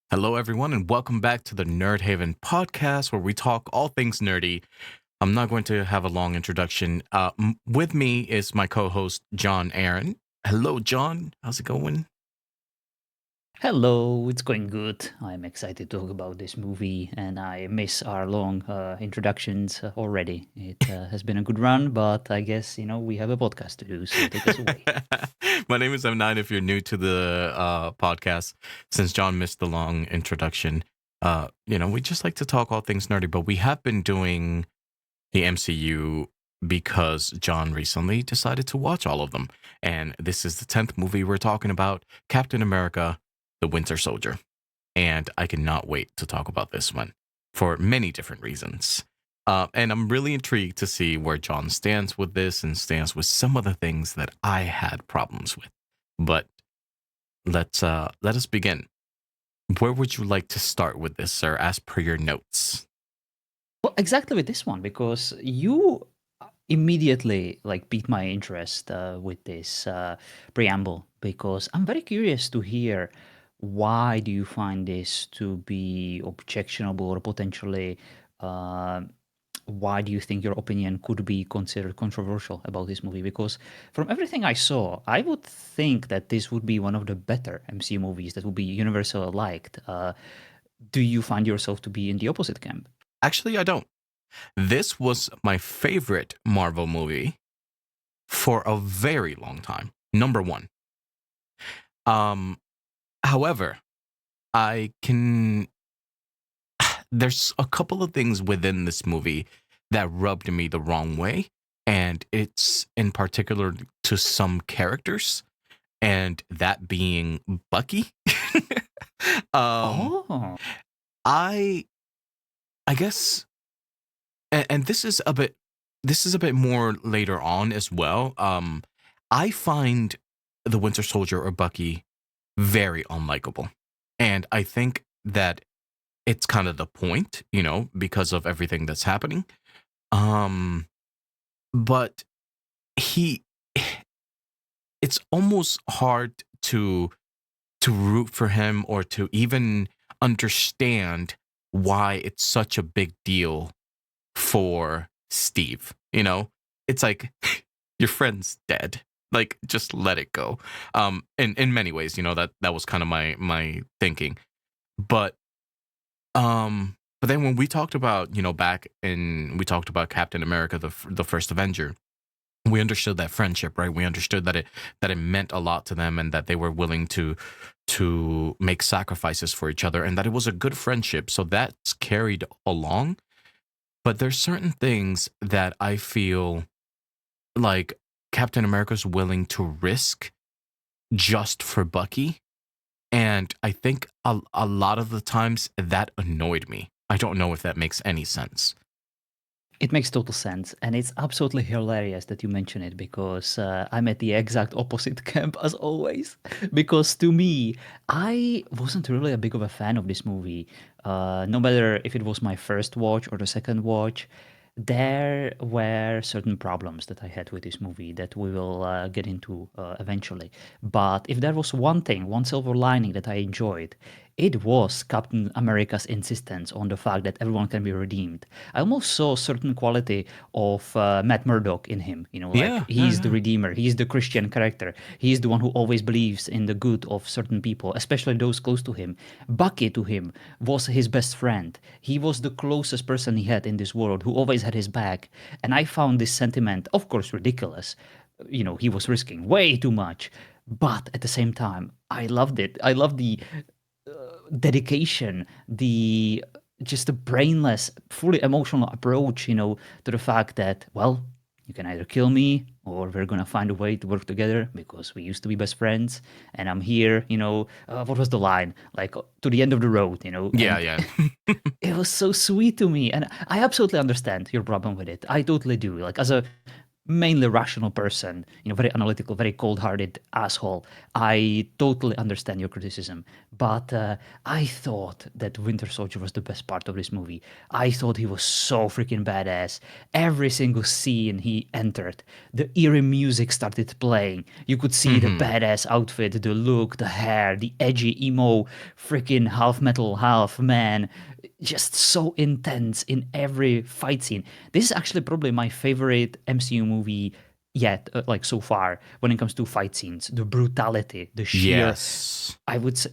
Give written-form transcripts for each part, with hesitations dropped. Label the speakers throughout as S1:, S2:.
S1: Hello, everyone, and welcome back to the Nerd Haven podcast, where we talk all things nerdy. I'm not going to have a long introduction. With me is my co-host John Aaron. Hello, John. How's it going?
S2: Hello, it's going good. I'm excited to talk about this movie, and I miss our long introductions already. It has been a good run, but I guess, we have a podcast to do, so take us away.
S1: My name is M9. If you're new to the podcast, since John missed the long introduction, we just like to talk all things nerdy. But we have been doing the MCU because John recently decided to watch all of them. And this is the 10th movie we're talking about, Captain America, the Winter Soldier. And I cannot wait to talk about this one for many different reasons. And I'm really intrigued to see where John stands with this and stands with some of the things that I had problems with. But let us begin. Where would you like to start with this, sir, as per your notes?
S2: Well, exactly with this one, because you immediately piqued my interest with this preamble, because I'm very curious to hear why do you find this to be objectionable or potentially uh, why do you think your opinion could be considered controversial about this movie? Because from everything I saw, I would think that this would be one of the better MCU movies that would be universally liked. Do you find yourself to be in the opposite camp?
S1: Actually, I don't. This was my favorite Marvel movie for a very long time. Number one. Um, However, I can. There's a couple of things within this movie that rubbed me the wrong way, and it's in particular to some characters, and that being Bucky. um,
S2: Oh,
S1: I I guess, and this is a bit more later on as well. I find the Winter Soldier or Bucky very unlikable, and I think that it's kind of the point, because of everything that's happening. Um, but he, it's almost hard to root for him or to even understand why it's such a big deal for Steve. It's like your friend's dead. Like, just let it go. In many ways, that was kind of my thinking. But but then when we talked about, we talked about Captain America, the first Avenger, we understood that friendship, right? We understood that it meant a lot to them, and that they were willing to make sacrifices for each other, and that it was a good friendship. So that's carried along. But there's certain things that I feel like Captain America's willing to risk just for Bucky. And I think a lot of the times that annoyed me. I don't know if that makes any sense.
S2: it makes total sense. And it's absolutely hilarious that you mention it because I'm at the exact opposite camp as always. Because to me, I wasn't really a big of a fan of this movie. No matter if it was my first watch or the second watch, there were certain problems that I had with this movie that we will get into eventually. But if there was one thing, one silver lining that I enjoyed, it was Captain America's insistence on the fact that everyone can be redeemed. I almost saw a certain quality of Matt Murdock in him. Like
S1: Yeah, yeah,
S2: he's the
S1: yeah.
S2: redeemer, he's the Christian character, he's the one who always believes in the good of certain people, especially those close to him. Bucky to him was his best friend. He was the closest person he had in this world who always had his back. And I found this sentiment, of course, ridiculous. He was risking way too much. But at the same time, I loved it. I loved the dedication, the just a brainless, fully emotional approach, to the fact that, well, you can either kill me or we're gonna find a way to work together because we used to be best friends. And I'm here, what was the line? Like to the end of the road,
S1: Yeah,
S2: and
S1: yeah.
S2: it was so sweet to me. And I absolutely understand your problem with it. I totally do. Like as a mainly rational person, very analytical, very cold-hearted asshole, I totally understand your criticism. But I thought that Winter Soldier was the best part of this movie. I thought he was so freaking badass. Every single scene he entered, the eerie music started playing. You could see the
S1: Hmm.
S2: badass outfit, the look, the hair, the edgy emo, freaking half metal, half man, just so intense in every fight scene. This is actually probably my favorite MCU movie yet, like so far, when it comes to fight scenes. The brutality, the sheer,
S1: Yes.
S2: I would say,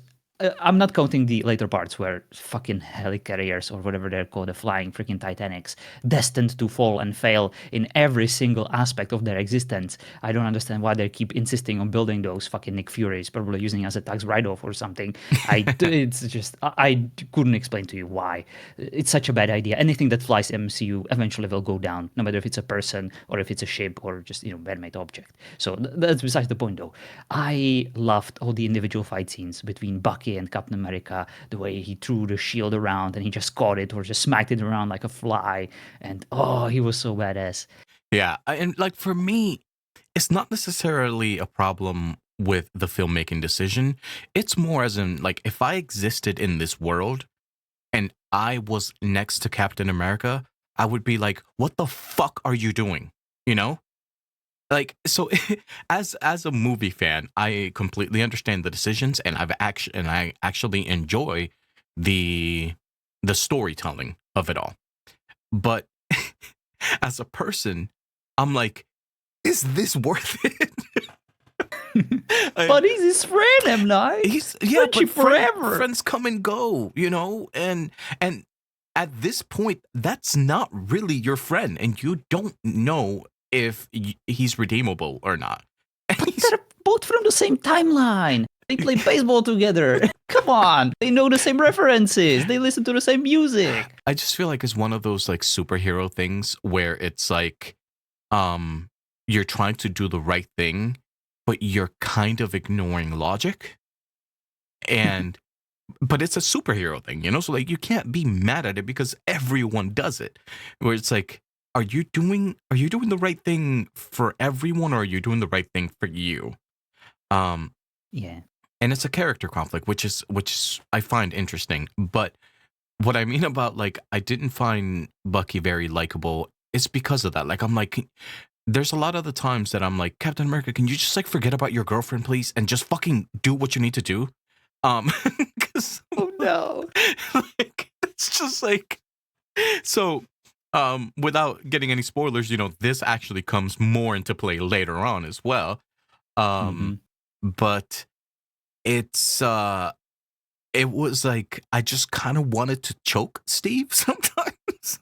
S2: I'm not counting the later parts where fucking helicarriers or whatever they're called, the flying freaking Titanics, destined to fall and fail in every single aspect of their existence. I don't understand why they keep insisting on building those fucking Nick Furies, probably using as a tax write-off or something. It's just, I couldn't explain to you why. It's such a bad idea. Anything that flies MCU eventually will go down, no matter if it's a person or if it's a ship or just, man-made object. So that's besides the point, though. I loved all the individual fight scenes between Bucky and Captain America, the way he threw the shield around and he just caught it or just smacked it around like a fly. And oh, he was so badass.
S1: Yeah, and like for me, it's not necessarily a problem with the filmmaking decision. It's more as in like if I existed in this world and I was next to Captain America, I would be like, "What the fuck are you doing?" You know? Like so as a movie fan, I completely understand the decisions and I actually enjoy the the storytelling of it all. But as a person, I'm like, is this worth it? I-
S2: But he's his friend, M. Night.
S1: he's yeah, but
S2: Friendship forever.
S1: friends come and go, you know, and at this point, that's not really your friend, and you don't know if he's redeemable or not. And
S2: But
S1: he's
S2: they're both from the same timeline. They play baseball together. Come on. They know the same references. They listen to the same music.
S1: I just feel like it's one of those like superhero things where it's like um you're trying to do the right thing, but you're kind of ignoring logic. And but it's a superhero thing, you know? So like you can't be mad at it because everyone does it. Where it's like, are you doing the right thing for everyone or are you doing the right thing for you? Um
S2: Yeah.
S1: and it's a character conflict, which I find interesting. But what I mean about like I didn't find Bucky very likable is because of that. Like I'm like there's a lot of the times that I'm like, Captain America, can you just like forget about your girlfriend, please, and just fucking do what you need to do? Um, 'cause,
S2: Oh no.
S1: like it's just like so. Without getting any spoilers, you know, this actually comes more into play later on as well.
S2: Hmm.
S1: Um, but it's it was like I just kind of wanted to choke Steve sometimes.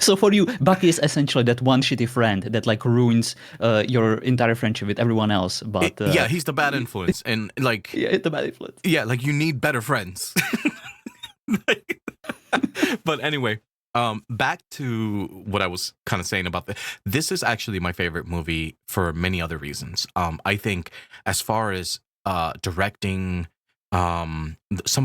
S2: So for you, Bucky is essentially that one shitty friend that like ruins your entire friendship with everyone else. But
S1: Yeah, he's the bad influence, and like
S2: yeah, it's the bad influence.
S1: yeah, like you need better friends. Like, but anyway, back to what I was kind of saying about this is actually my favorite movie for many other reasons. I think as far as directing, some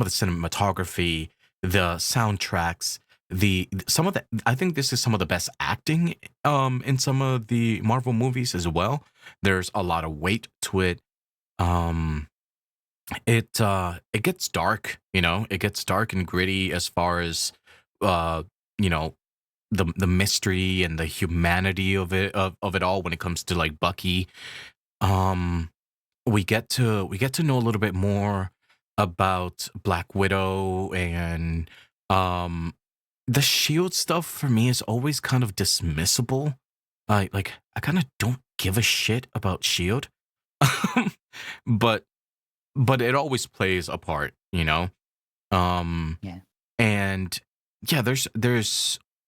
S1: of the cinematography, the soundtracks, the some of the I think this is some of the best acting in some of the Marvel movies as well. There's a lot of weight to it. Um it gets dark, you know, it gets dark and gritty as far as uh you know the mystery and the humanity of it all when it comes to like Bucky. um we get to know a little bit more about Black Widow and um the Shield stuff for me is always kind of dismissible. I kind of don't give a shit about Shield. but but it always plays a part, you know? Um,
S2: Yeah.
S1: and yeah, there's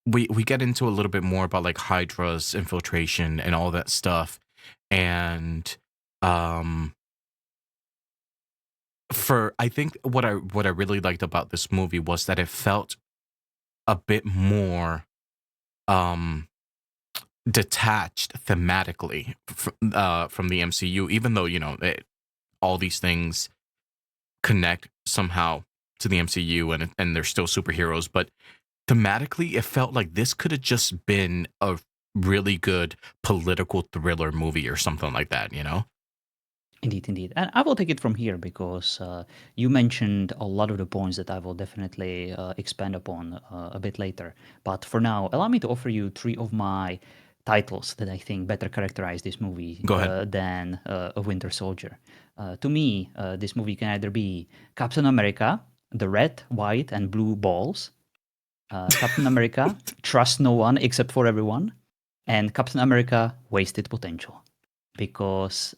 S1: we get into a little bit more about like Hydra's infiltration and all that stuff. And um for I think what I really liked about this movie was that it felt a bit more um detached thematically from the MCU, even though, you know, all these things connect somehow to the MCU and they're still superheroes, but thematically it felt like this could have just been really good political thriller movie or something like that, you know?
S2: Indeed, indeed. And I will take it from here because you mentioned a lot of the points that I will definitely expand upon a bit later. But for now, allow me to offer you three of my titles that I think better characterize this movie
S1: Go ahead.
S2: than A Winter Soldier. To me, this movie can either be Captain America, the red, white, and blue balls, Captain America, Trust No One Except for Everyone, and Captain America, Wasted Potential. Because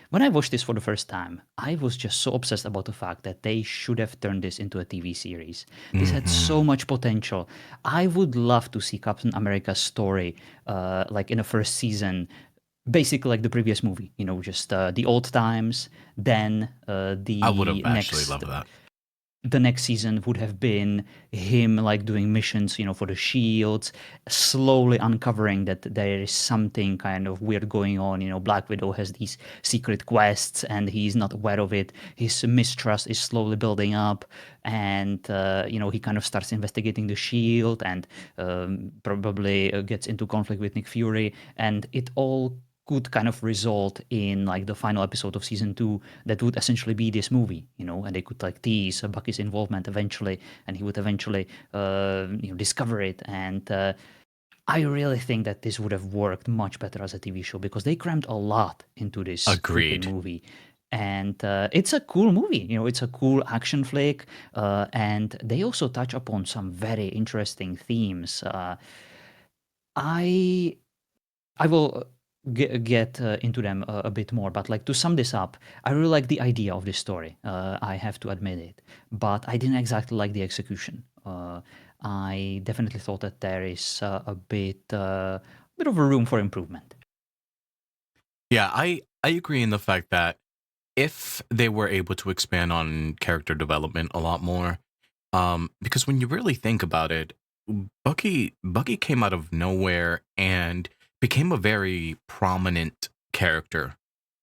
S2: when I watched this for the first time, I was just so obsessed about the fact that they should have turned this into a TV series. This had so
S1: Hmm.
S2: much potential. I would love to see Captain America's story, like in the first season, basically like the previous movie. You know, just the old times. Then
S1: I would have actually loved that.
S2: the next season would have been him like doing missions, you know, for the shields, slowly uncovering that there is something kind of weird going on. You know, Black Widow has these secret quests and he's not aware of it. His mistrust is slowly building up, and you know, he kind of starts investigating the shield and probably gets into conflict with Nick Fury, and it all could kind of result in like the final episode of season 2 that would essentially be this movie, you know, and they could like tease Bucky's involvement eventually, and he would eventually, you know, discover it. And I really think that this would have worked much better as a TV show because they crammed a lot into this freaking
S1: Agreed.
S2: movie. And it's a cool movie, you know, it's a cool action flick, and they also touch upon some very interesting themes. I I will get into them a bit more, but like to sum this up, I really like the idea of this story. I have to admit it, but I didn't exactly like the execution. I definitely thought that there is bit of a room for improvement.
S1: Yeah, I agree in the fact that if they were able to expand on character development a lot more, because when you really think about it, Bucky came out of nowhere and became a very prominent character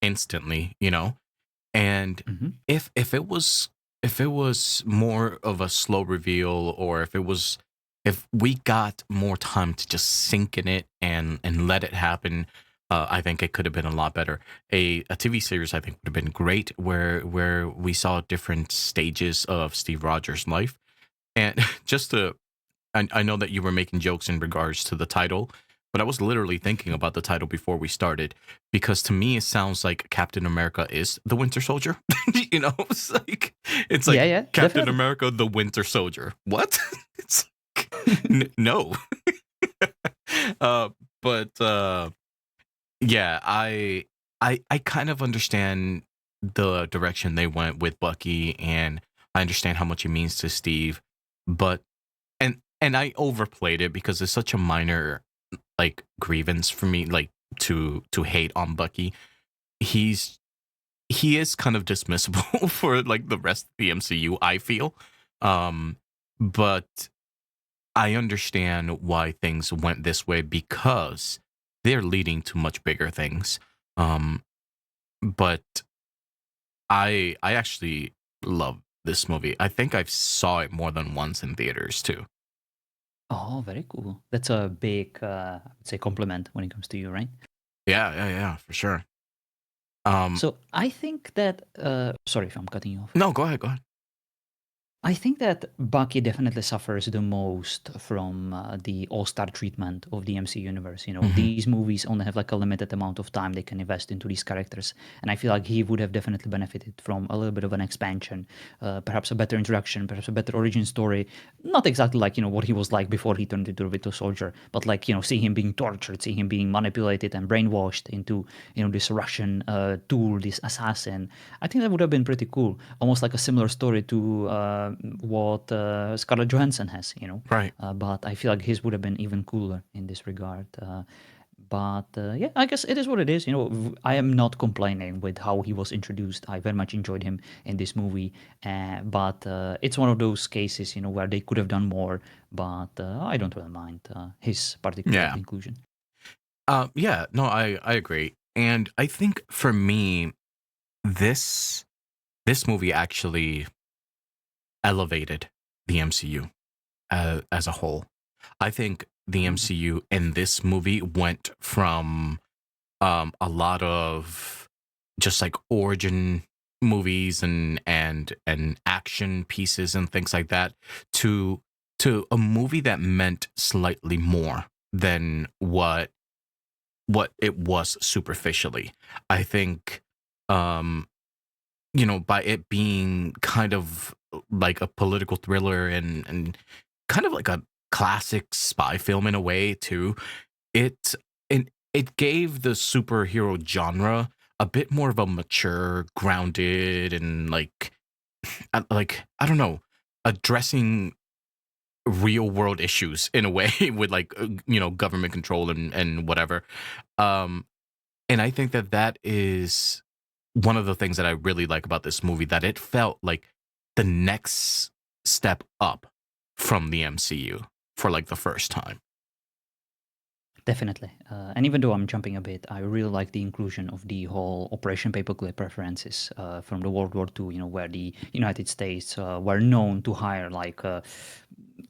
S1: instantly, you know? And
S2: Hmm.
S1: if it was more of a slow reveal, or if we got more time to just sink in it and let it happen, I think it could have been a lot better. A TV series I think would have been great, where we saw different stages of Steve Rogers' life. And just to I know that you were making jokes in regards to the title, but I was literally thinking about the title before we started, because to me it sounds like Captain America is the Winter Soldier. You know, it's
S2: Yeah,
S1: like
S2: yeah,
S1: Captain
S2: definitely.
S1: America the Winter Soldier. What? It's like, no. uh, but yeah, I kind of understand the direction they went with Bucky, and I understand how much it means to Steve, but and I overplayed it because it's such a minor like grievance for me, like to hate on Bucky. He's he is kind of dismissible for like the rest of the MCU, I feel. Um but I understand why things went this way because they're leading to much bigger things. Um but I actually love this movie. I think I've saw it more than once in theaters too.
S2: Oh, very cool. That's a big, I would say, compliment when it comes to you, right?
S1: Yeah, for sure. Um
S2: So I think that, sorry if I'm cutting you off.
S1: no, go ahead, go ahead.
S2: I think that Bucky definitely suffers the most from the all-star treatment of the MC universe. You know,
S1: Mhm.
S2: these movies only have like a limited amount of time they can invest into these characters, and I feel like he would have definitely benefited from a little bit of an expansion, perhaps a better introduction, perhaps a better origin story. Not exactly like, you know, what he was like before he turned into a Winter Soldier, but like, you know, see him being tortured, see him being manipulated and brainwashed into, you know, this Russian tool, this assassin. I think that would have been pretty cool, almost like a similar story to what Scarlett Johansson has, you know.
S1: Right.
S2: But I feel like his would have been even cooler in this regard. But yeah, I guess it is what it is. You know, I am not complaining with how he was introduced. I very much enjoyed him in this movie, but it's one of those cases, you know, where they could have done more. But I don't really mind his particular
S1: Yeah.
S2: inclusion.
S1: Yeah, no, I agree. And I think for me, this this movie actually elevated the MCU as a whole. I think the MCU in this movie went from a lot of just like origin movies and action pieces and things like that to a movie that meant slightly more than what it was superficially. I think um by it being kind of like a political thriller and kind of like a classic spy film in a way too, it it gave the superhero genre a bit more of a mature, grounded, and like I don't know, addressing real world issues in a way with like government control and whatever. Um, and I think that that is one of the things that I really like about this movie, that it felt like the next step up from the MCU for like the first time.
S2: Definitely. And even though I'm jumping a bit, I really like the inclusion of the whole Operation Paperclip references from the World War II, where the United States were known to hire like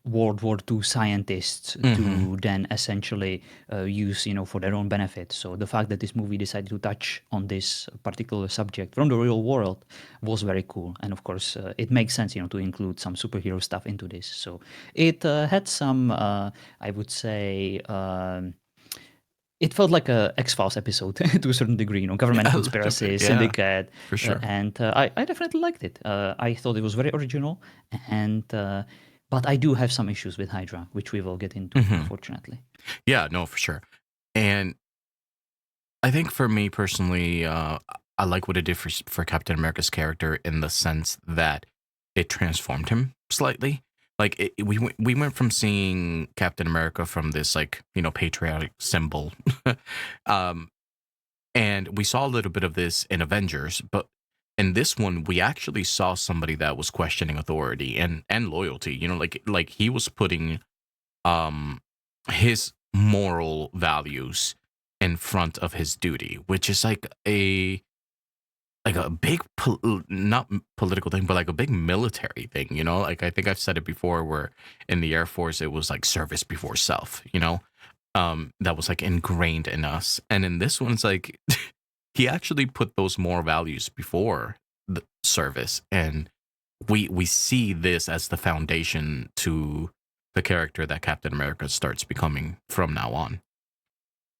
S2: World War II scientists
S1: Hmm.
S2: to then essentially use, for their own benefit. So the fact that this movie decided to touch on this particular subject from the real world was very cool. And of course, it makes sense, to include some superhero stuff into this. So it had some, I would say, it felt like a X-Files episode to a certain degree, government
S1: A little
S2: conspiracy,
S1: bit, yeah,
S2: syndicate,
S1: for sure.
S2: and I definitely liked it. I thought it was very original, and but I do have some issues with Hydra, which we will get into,
S1: Hmm.
S2: unfortunately.
S1: Yeah, no, for sure. And I think for me personally, I like what it did for Captain America's character in the sense that it transformed him slightly. Like we went from seeing Captain America from this like patriotic symbol, um, and we saw a little bit of this in Avengers, but in this one we actually saw somebody that was questioning authority and loyalty. Like he was putting um his moral values in front of his duty, which is like a big not political thing, but like a big military thing, like I think I've said it before, where in the Air Force it was like service before self, that was like ingrained in us. And in this one it's like he actually put those moral values before the service, and we see this as the foundation to the character that Captain America starts becoming from now on.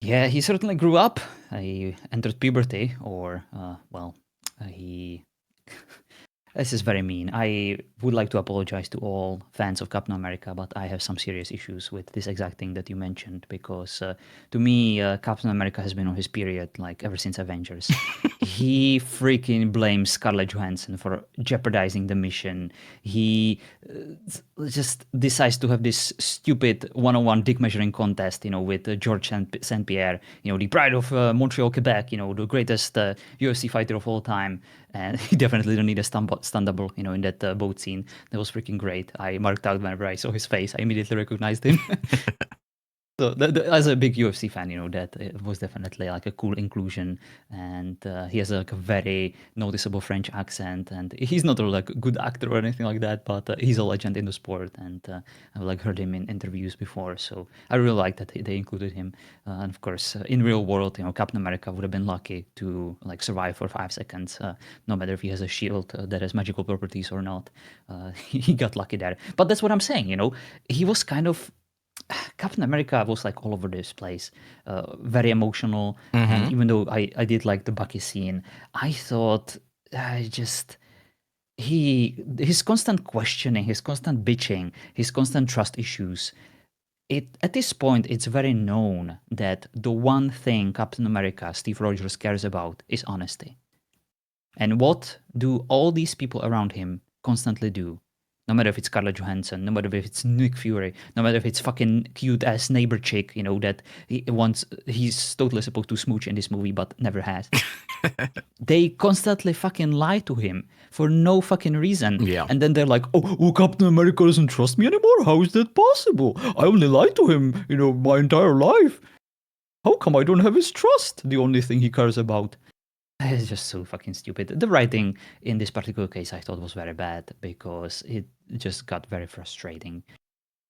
S2: Yeah, he certainly grew up. He entered puberty, or well, he this is very mean. I would like to apologize to all fans of Captain America, but I have some serious issues with this exact thing that you mentioned because to me, Captain America has been on his period like ever since Avengers. He freaking blames Scarlett Johansson for jeopardizing the mission. He just decides to have this stupid one-on-one dick measuring contest, with George St. Pierre, the pride of Montreal, Quebec, the greatest UFC fighter of all time. And he definitely didn't need a stunt double, in that boat scene. That was freaking great. I marked out whenever I saw his face. I immediately recognized him. So as a big UFC fan, that it was definitely like a cool inclusion, and he has like a very noticeable French accent, and he's not a like good actor or anything like that, but he's a legend in the sport, and I've like heard him in interviews before, so I really like that they included him. And of course, in real world, Captain America would have been lucky to like survive for 5 seconds, no matter if he has a shield that has magical properties or not. He got lucky there, but that's what I'm saying. He was kind of Captain America was like all over this place, very emotional. And
S1: Hmm.
S2: even though I did like the Bucky scene, I thought I just his constant questioning, his constant bitching, his constant trust issues. It at this point it's very known that the one thing Captain America, Steve Rogers, cares about is honesty. And what do all these people around him constantly do? No matter if it's Scarlett Johansson, no matter if it's Nick Fury, no matter if it's fucking cute ass neighbor chick, that he's totally supposed to smooch in this movie but never has. They constantly fucking lie to him for no fucking reason.
S1: Yeah.
S2: And then they're like, oh, Captain America doesn't trust me anymore? How is that possible? I only lied to him, my entire life. How come I don't have his trust? The only thing he cares about. It's just so fucking stupid. The writing in this particular case I thought was very bad because it just got very frustrating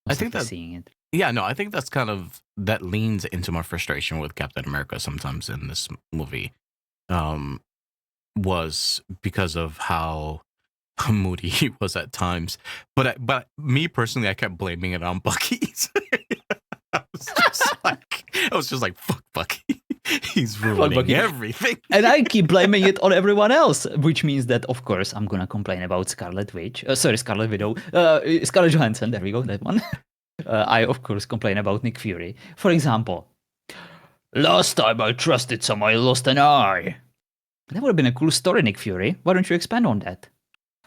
S1: I think
S2: constantly
S1: that
S2: seeing it.
S1: Yeah, no, I think that leans into my frustration with Captain America sometimes in this movie. Um, was because of how moody he was at times. But me personally, I kept blaming it on Bucky's. I was just like, fuck Bucky. He's ruining
S2: Bucky.
S1: everything.
S2: And I keep blaming it on everyone else, which means that, of course, I'm gonna complain about Scarlet Witch. Scarlet Widow. Scarlett Johansson. There we go. That one. I, of course, complain about Nick Fury. For example, last time I trusted someone, I lost an eye. That would have been a cool story, Nick Fury. Why don't you expand on that?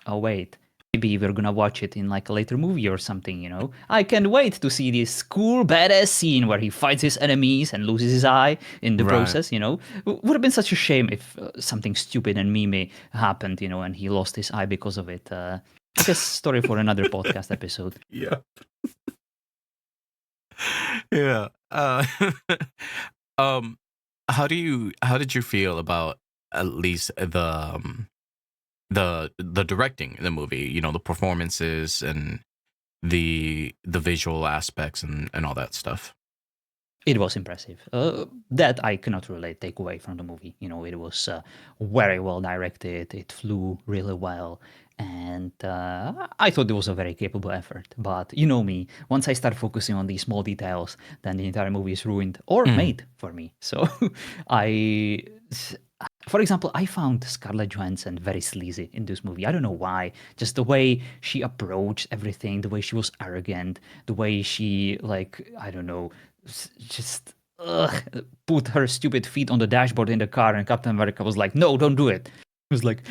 S2: Oh, wait. Maybe we're gonna watch it in like a later movie or something, you know? I can't wait to see this cool, badass scene where he fights his enemies and loses his eye in the
S1: Right.
S2: process, you know? Would have been such a shame if something stupid and meme happened, you know, and he lost his eye because of it. I guess story for another podcast episode.
S1: Yeah. Yeah. Um, how did you feel about at least the directing in the movie? You know, the performances and the visual aspects and all that stuff.
S2: It was impressive. That I cannot really take away from the movie. You know, it was very well directed. It flew really well. And I thought it was a very capable effort. But you know me, once I start focusing on these small details, then the entire movie is ruined or made for me. So I. For example, I found Scarlett Johansson very sleazy in this movie. I don't know why. Just the way she approached everything, the way she was arrogant, the way she, like, I don't know, just put her stupid feet on the dashboard in the car, and Captain America was like, no, don't do it. He was like,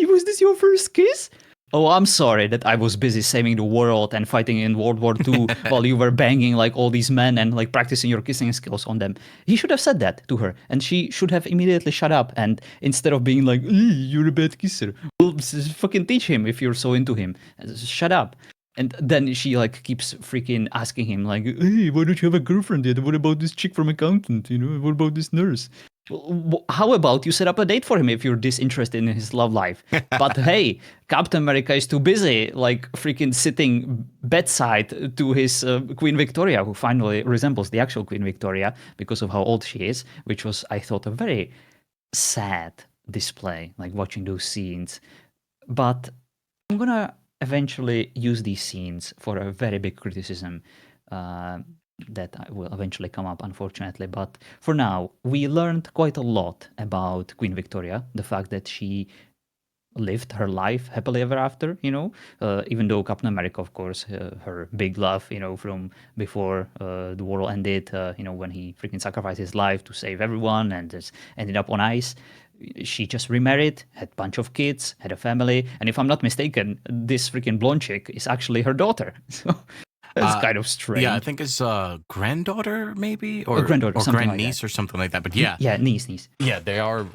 S2: was this your first kiss? Oh, I'm sorry that I was busy saving the world and fighting in World War II while you were banging like all these men and like practicing your kissing skills on them. He should have said that to her, and she should have immediately shut up. And instead of being like, you're a bad kisser, well, fucking teach him if you're so into him. Shut up. And then she like keeps freaking asking him like, hey, why don't you have a girlfriend yet? What about this chick from accountant? You know, what about this nurse? How about you set up a date for him if you're disinterested in his love life? But hey, Captain America is too busy, like freaking sitting bedside to his Queen Victoria, who finally resembles the actual Queen Victoria because of how old she is, which was, I thought, a very sad display, like watching those scenes. But I'm gonna eventually use these scenes for a very big criticism. That will eventually come up, unfortunately. But for now, we learned quite a lot about Queen Victoria. The fact that she lived her life happily ever after, you know, even though Captain America, of course, her big love, you know, from before the war ended, you know, when he freaking sacrificed his life to save everyone and just ended up on ice. She just remarried, had a bunch of kids, had a family, and if I'm not mistaken, this freaking blonde chick is actually her daughter. So that's kind of strange.
S1: Yeah, I think it's granddaughter maybe, or
S2: granddaughter,
S1: or
S2: something like
S1: grandniece
S2: that.
S1: or something like that. But yeah,
S2: niece.
S1: yeah, they are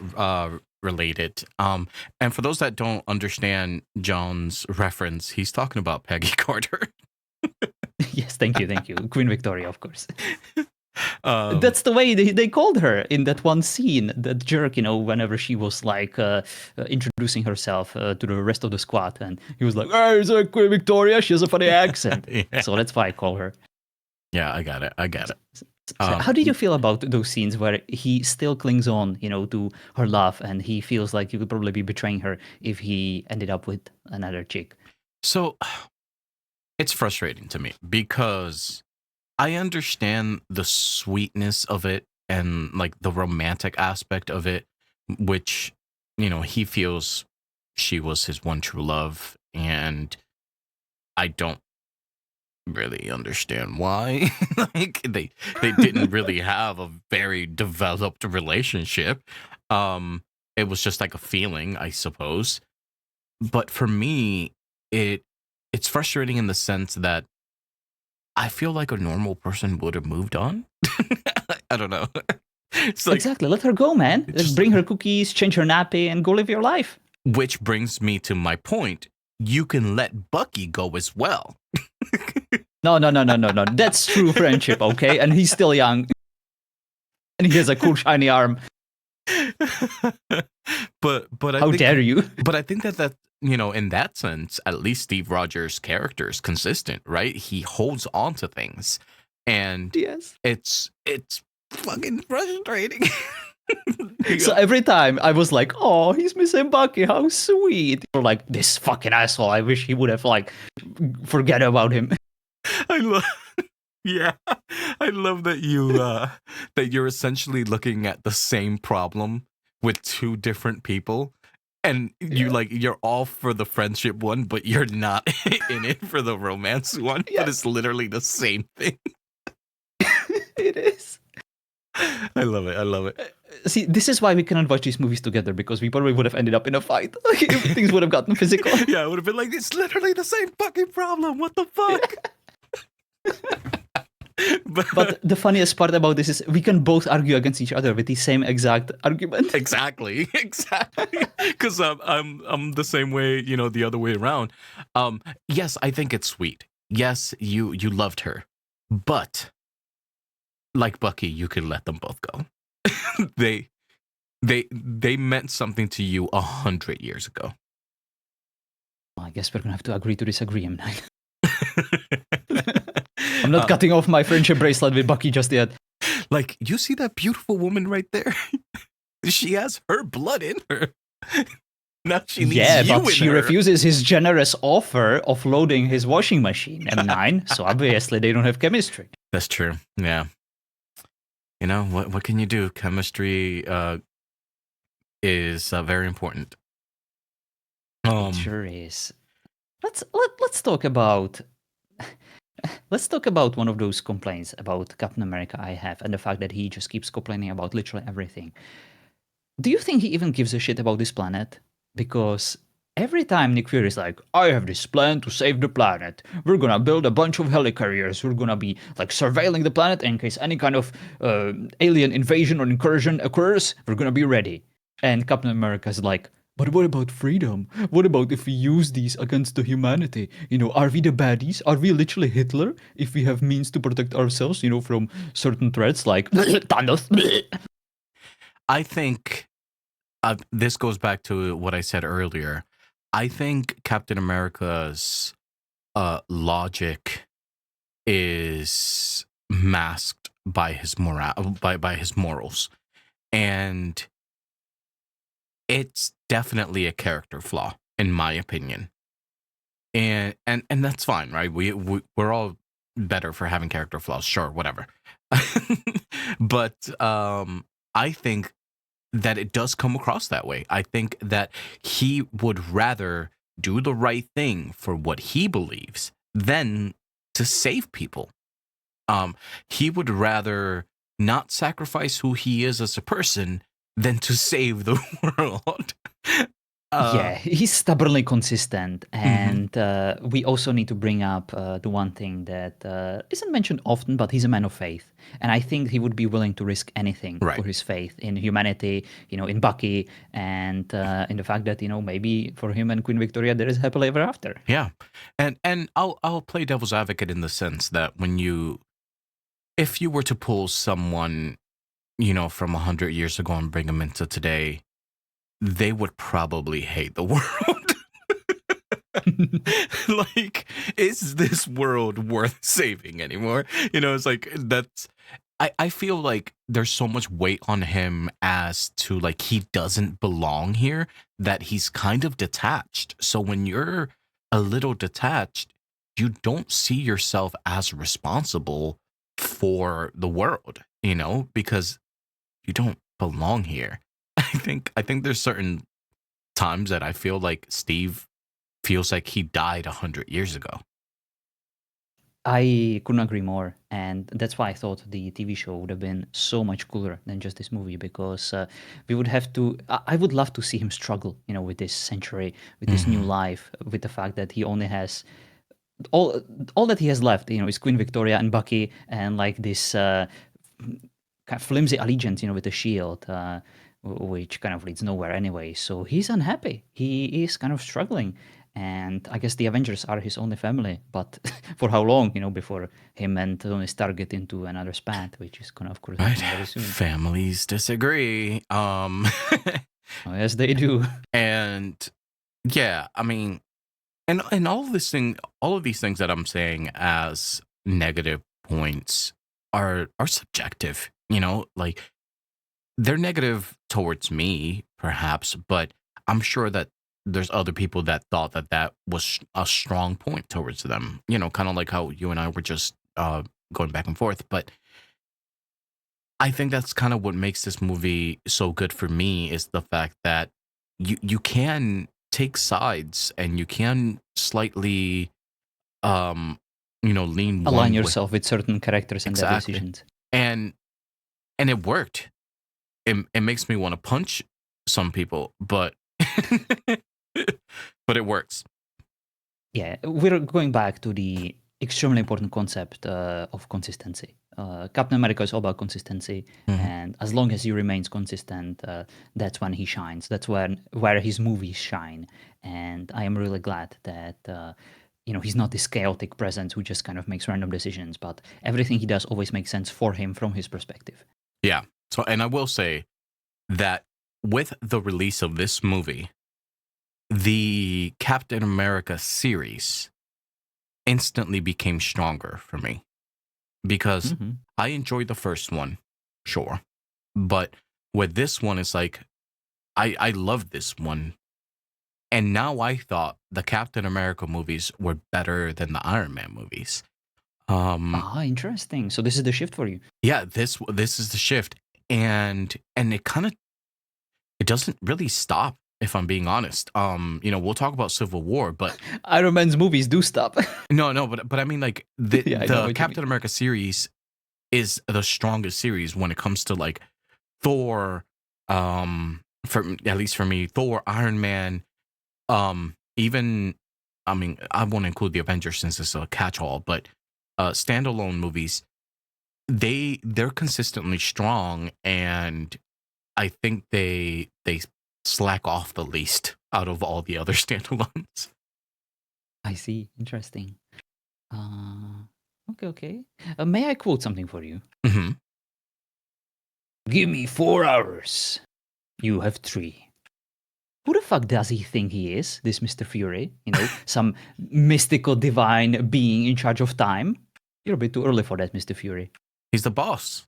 S1: related. And for those that don't understand John's reference, he's talking about Peggy Carter.
S2: Yes, thank you, Queen Victoria, of course.
S1: Um,
S2: That's the way they called her in that one scene. That jerk, you know, whenever she was like introducing herself to the rest of the squad, and he was like, "Hey, it's Queen Victoria. She has a funny accent."
S1: Yeah.
S2: So that's why I call her.
S1: Yeah, I got it.
S2: So how did you feel about those scenes where he still clings on, you know, to her love, and he feels like he would probably be betraying her if he ended up with another chick?
S1: So it's frustrating to me because I understand the sweetness of it and like the romantic aspect of it, which, you know, he feels she was his one true love. And I don't really understand why. Like they didn't really have a very developed relationship. It was just like a feeling, I suppose. But for me, it's frustrating in the sense that I feel like a normal person would have moved on. I don't know. It's like,
S2: Exactly. Let her go, man.
S1: Just-
S2: Bring her cookies, change her nappy, and go live your life.
S1: which brings me to my point. You can let Bucky go as well.
S2: No. That's true friendship, okay? And he's still young. And he has a cool shiny arm.
S1: but I
S2: How
S1: think,
S2: dare you?
S1: But I think that you know, in that sense, at least Steve Rogers' character is consistent, right? He holds on to things, and
S2: Yes.
S1: it's fucking frustrating.
S2: So every time I was like, "Oh, he's missing Bucky. How sweet!" Or like, "This fucking asshole. I wish he would have like forget about him."
S1: I love. Yeah, I love that you're essentially looking at the same problem with two different people, and
S2: Yeah.
S1: you're all for the friendship one, but you're not in it for the romance one. But
S2: Yeah.
S1: it's literally the same thing.
S2: It is.
S1: I love it. I love it.
S2: See, this is why we cannot watch these movies together, because we probably would have ended up in a fight. If things would have gotten physical.
S1: Yeah, I would have been like, it's literally the same fucking problem. What the fuck?
S2: But the funniest part about this is we can both argue against each other with the same exact argument.
S1: Exactly. Because I'm the same way, the other way around. Yes, I think it's sweet. Yes, you loved her, but like Bucky, you could let them both go. they they meant something to you 100 years ago.
S2: I guess we're gonna have to agree to disagree, M. Night. I'm not cutting off my friendship bracelet with Bucky just yet.
S1: Like, you see that beautiful woman right there? She has her blood in her. Now she needs you
S2: but
S1: in
S2: she
S1: her.
S2: refuses his generous offer of loading his washing machine, M9, so obviously they don't have chemistry.
S1: That's true. Yeah. What can you do? Chemistry is very important.
S2: It sure is. Let's talk about one of those complaints about Captain America I have, and the fact that he just keeps complaining about literally everything. Do you think he even gives a shit about this planet? Because every time Nick Fury is like, "I have this plan to save the planet. We're gonna build a bunch of helicarriers. We're gonna be like surveilling the planet in case any kind of alien invasion or incursion occurs. We're gonna be ready." And Captain America's like, "But what about freedom? What about if we use these against the humanity? Are we the baddies? Are we literally Hitler if we have means to protect ourselves, from certain threats like Thanos?"
S1: I think this goes back to what I said earlier. I think Captain America's logic is masked by his by his morals, and it's definitely a character flaw, in my opinion. And that's fine, right? We're all better for having character flaws, sure, whatever. But I think that it does come across that way. I think that he would rather do the right thing for what he believes than to save people. He would rather not sacrifice who he is as a person than to save the world.
S2: Yeah, he's stubbornly consistent, and we also need to bring up the one thing that isn't mentioned often, but he's a man of faith, and I think he would be willing to risk anything
S1: Right.
S2: for his faith in humanity, in Bucky, and in the fact that maybe for him and Queen Victoria there is happily ever after.
S1: Yeah, and I'll play devil's advocate in the sense that if you were to pull someone, from 100 years ago and bring them into today, they would probably hate the world. Like, is this world worth saving anymore? It's like I feel like there's so much weight on him as to like he doesn't belong here, that he's kind of detached. So when you're a little detached, you don't see yourself as responsible for the world, because you don't belong here. I think there's certain times that I feel like Steve feels like he died 100 years ago.
S2: I couldn't agree more, and that's why I thought the TV show would have been so much cooler than just this movie, because we would have to. I would love to see him struggle, with this century, with this new life, with the fact that he only has all that he has left, is Queen Victoria and Bucky, and like this kind of flimsy allegiance, with the shield, which kind of leads nowhere anyway. So he's unhappy. He is kind of struggling. And I guess the Avengers are his only family, but for how long, before him and Tony Stark get into another spat, which is gonna, of course, happen very soon.
S1: Families disagree.
S2: Oh, yes, they do.
S1: And yeah, I mean, and all of these things that I'm saying as negative points are subjective. Like they're negative towards me, perhaps, but I'm sure that there's other people that thought that that was a strong point towards them. Kind of like how you and I were just going back and forth. But I think that's kind of what makes this movie so good for me is the fact that you can take sides and you can slightly lean
S2: Align
S1: one way.
S2: yourself with certain characters and their
S1: Exactly.
S2: decisions.
S1: And it worked. It makes me want to punch some people, but but it works.
S2: Yeah, we're going back to the extremely important concept of consistency. Captain America is all about consistency,
S1: Mhm.
S2: and as long as he remains consistent, that's when he shines. That's when where his movies shine. And I am really glad that he's not this chaotic presence who just kind of makes random decisions, but everything he does always makes sense for him from his perspective.
S1: Yeah. So, and I will say that with the release of this movie, the Captain America series instantly became stronger for me because
S2: Hmm.
S1: I enjoyed the first one, sure. But with this one, it's like, I love this one. And now I thought the Captain America movies were better than the Iron Man movies.
S2: Ah, interesting. So this is the shift for you.
S1: Yeah, this is the shift. And it doesn't really stop, if I'm being honest. We'll talk about Civil War, but
S2: Iron Man's movies do stop.
S1: no, but I mean like the
S2: Yeah, I know
S1: the
S2: what you mean.
S1: Captain America series is the strongest series when it comes to like Thor, for at least for me, Thor, Iron Man, even I mean, I won't include the Avengers since it's a catch-all, but standalone movies, they're consistently strong, and I think they slack off the least out of all the other standalones.
S2: I see. Interesting. Okay, okay. May I quote something for you?
S1: Hmm.
S2: Give me 4 hours. You have 3. Who the fuck does he think he is, this Mr. Fury? Some mystical divine being in charge of time? You're a bit too early for that, Mr. Fury.
S1: He's the boss.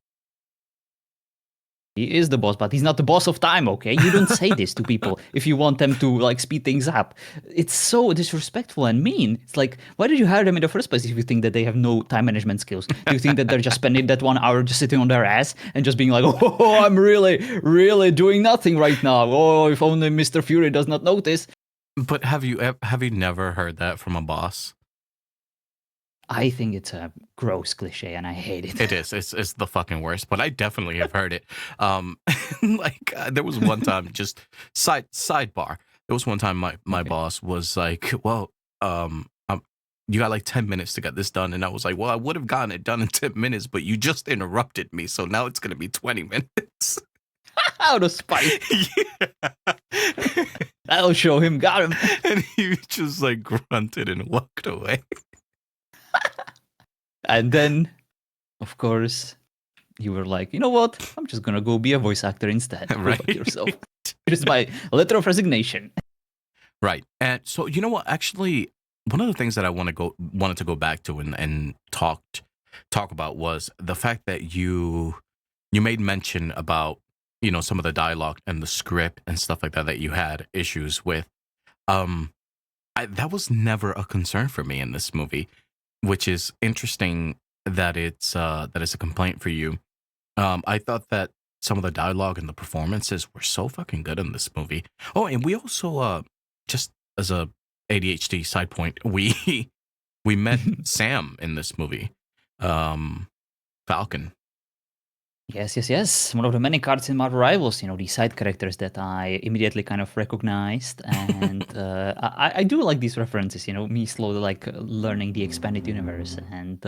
S2: He is the boss, but he's not the boss of time, okay? You don't say this to people if you want them to like speed things up. It's so disrespectful and mean. It's like, why did you hire them in the first place if you think that they have no time management skills? Do you think that they're just spending that 1 hour just sitting on their ass and just being like, oh, I'm really, really doing nothing right now. Oh, if only Mr. Fury does not notice.
S1: But have you never heard that from a boss?
S2: I think it's a gross cliche and I hate it.
S1: It is. It's the fucking worst. But I definitely have heard it. Like there was one time, just sidebar. There was one time my
S2: Okay.
S1: boss was like, "Well, you got like 10 minutes to get this done," and I was like, "Well, I would have gotten it done in 10 minutes, but you just interrupted me, so now it's gonna be 20 minutes."
S2: Out of spite.
S1: Yeah.
S2: That'll show him. Got him.
S1: And he just like grunted and walked away.
S2: And then, of course, you were like, you know what? I'm just gonna go be a voice actor instead. Go fuck
S1: Right.
S2: yourself. Here's my letter of resignation.
S1: Right. And so you know what? Actually, one of the things that I wanted to go back to and talk about was the fact that you made mention about some of the dialogue and the script and stuff like that that you had issues with. Um, that was never a concern for me in this movie, which is interesting that it's a complaint for you. I thought that some of the dialogue and the performances were so fucking good in this movie. Oh, and we also just as a ADHD side point, we met Sam in this movie. Falcon.
S2: Yes, yes, yes. One of the many cards in Marvel Rivals, these side characters that I immediately kind of recognized. And I do like these references, me slowly like learning the expanded universe. And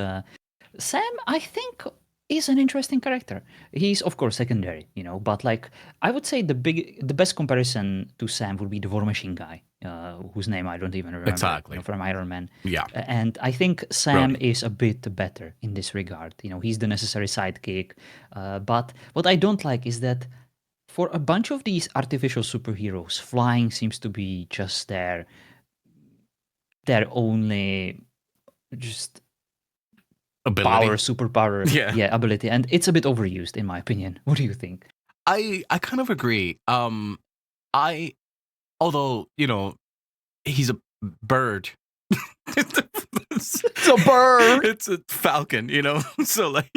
S2: Sam, I think, is an interesting character. He's of course secondary, but like I would say the best comparison to Sam would be the War Machine guy, whose name I don't even remember,
S1: Exactly.
S2: from Iron Man.
S1: Yeah.
S2: And I think Sam
S1: Brody.
S2: is a bit better in this regard. He's the necessary sidekick. But what I don't like is that for a bunch of these artificial superheroes, flying seems to be just their only just
S1: ability.
S2: superpower,
S1: Yeah.
S2: yeah, ability, and it's a bit overused in my opinion. What do you think?
S1: I kind of agree. I although, he's a bird. it's,
S2: It's a bird.
S1: it's a falcon, so like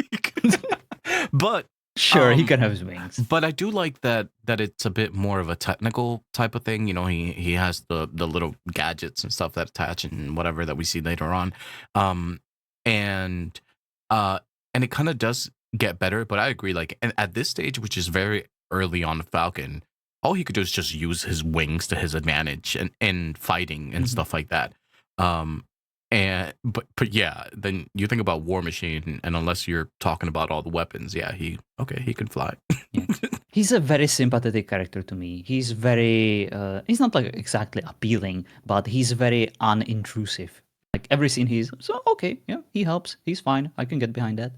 S1: but
S2: Sure, he
S1: um
S2: can have his wings.
S1: but I do like that it's a bit more of a technical type of thing. He has the little gadgets and stuff that attach and whatever that we see later on. Um and uh and it kind of does get better, but I agree, like, and at this stage, which is very early on Falcon, all he could do is just use his wings to his advantage and fighting and
S2: Mhm.
S1: stuff like that. Um but yeah, then you think about War Machine, and unless you're talking about all the weapons, yeah, he can fly.
S2: Yeah. He's a very sympathetic character to me. He's very, he's not like exactly appealing, but he's very unintrusive. Like every scene he's, so okay, yeah, he helps. He's fine. I can get behind that.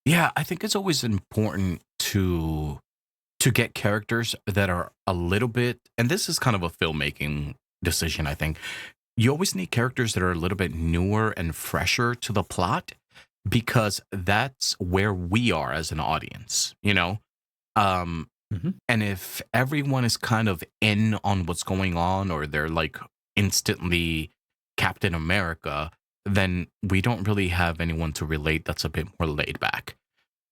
S1: Yeah, I think it's always important to get characters that are a little bit, and this is kind of a filmmaking decision, I think. You always need characters that are a little bit newer and fresher to the plot, because that's where we are as an audience. Um,
S2: Mhm.
S1: and if everyone is kind of in on what's going on, or they're like instantly Captain America, then we don't really have anyone to relate that's a bit more laid back.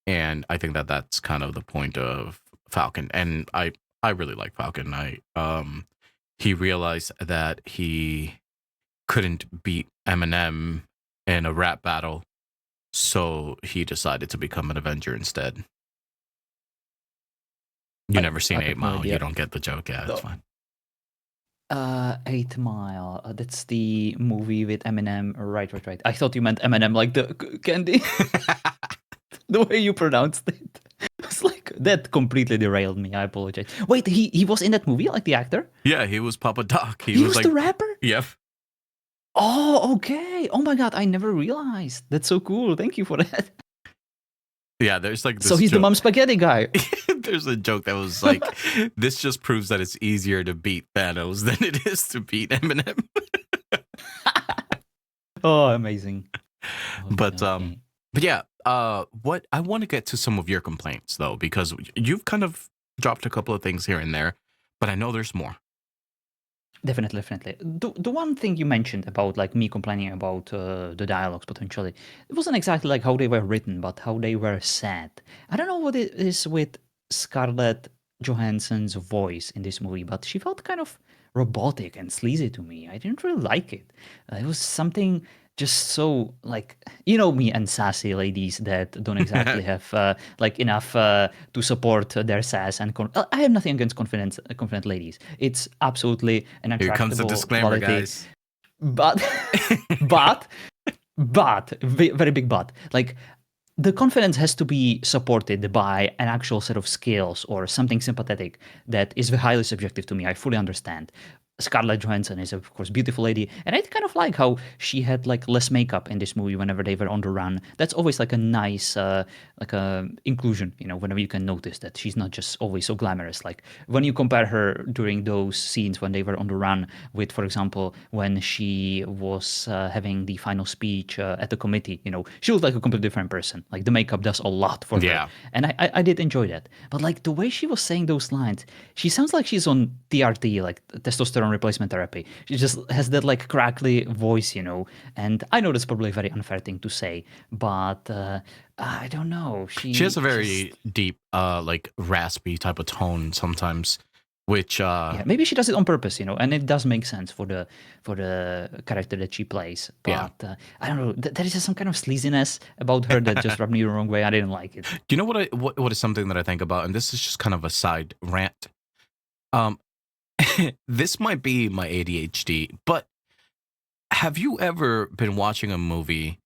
S1: And I think that that's kind of the point of Falcon. And I really like Falcon. He realized that he couldn't beat Eminem in a rap battle, so he decided to become an Avenger instead. You never
S2: I
S1: seen Eight
S2: have no
S1: Mile. You
S2: idea.
S1: don't get the joke. Yeah, it's
S2: No.
S1: fine.
S2: 8 Mile. That's the movie with Eminem. Right. I thought you meant Eminem, like the candy. The way you pronounced it. It's like that completely derailed me. I apologize. Wait, he was in that movie, like the actor?
S1: Yeah, he was Papa Doc. He
S2: He
S1: was
S2: was
S1: like,
S2: the rapper?
S1: yep.
S2: Oh, okay. Oh my god, I never realized. That's so cool. Thank you for that.
S1: Yeah, there's like
S2: So
S1: this
S2: he's the
S1: joke.
S2: mom spaghetti guy.
S1: There's a joke that was like, this just proves that it's easier to beat Thanos than it is to beat Eminem.
S2: Oh, amazing.
S1: But
S2: Okay.
S1: but yeah, what I want to get to some of your complaints though, because you've kind of dropped a couple of things here and there, but I know there's more.
S2: Definitely. The one thing you mentioned about like me complaining about the dialogues potentially, it wasn't exactly like how they were written, but how they were said. I don't know what it is with Scarlett Johansson's voice in this movie, but she felt kind of robotic and sleazy to me. I didn't really like it. It was something just so like, you know, me and sassy ladies that don't exactly have like enough to support their sass and I have nothing against confident ladies. It's absolutely an
S1: Here comes the
S2: attractable
S1: disclaimer,
S2: quality,
S1: guys.
S2: but but very big but, like, the confidence has to be supported by an actual set of skills or something sympathetic that is highly subjective to me. I fully understand. Scarlett Johansson is, of course, beautiful lady, and I kind of like how she had like less makeup in this movie whenever they were on the run. That's always like a nice, like a inclusion. You know, whenever you can notice that she's not just always so glamorous. Like when you compare her during those scenes when they were on the run with, for example, when she was having the final speech at the committee. You know, she looked like a completely different person. Like the makeup does a lot for her,
S1: Yeah.
S2: and I did enjoy that. But like the way she was saying those lines, she sounds like she's on TRT, like testosterone replacement therapy. She just has that like crackly voice, you know. And I know that's probably a very unfair thing to say, but I don't know.
S1: She has
S2: She
S1: a
S2: just,
S1: very deep, like raspy type of tone sometimes, which
S2: yeah, maybe she does it on purpose, you know, and it does make sense for the character that she plays.
S1: yeah.
S2: But I don't know. There is just some kind of sleaziness about her that just rubbed me the wrong way. I didn't like it.
S1: Do you know what is something that I think about, and this is just kind of a side rant. Um, this might be my ADHD, but have you ever been watching a movie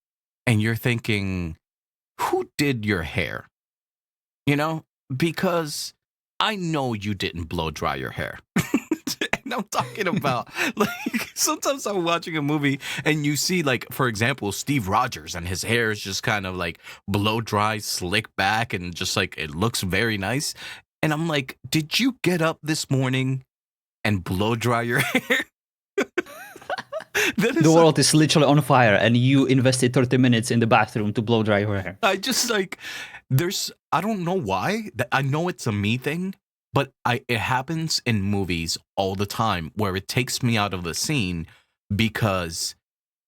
S1: and you're thinking, who did your hair? You know, because I know you didn't blow dry your hair. And I'm talking about, like, sometimes I'm watching a movie and you see, like, for example, Steve Rogers, and his hair is just kind of like blow dry, slick back, and just like it looks very nice. And I'm like, did you get up this morning and blow dry your hair? That
S2: The
S1: is
S2: world is literally on fire, and you invested 30 minutes in the bathroom to blow dry your hair.
S1: I just like I don't know why. I know it's a me thing, but it happens in movies all the time where it takes me out of the scene because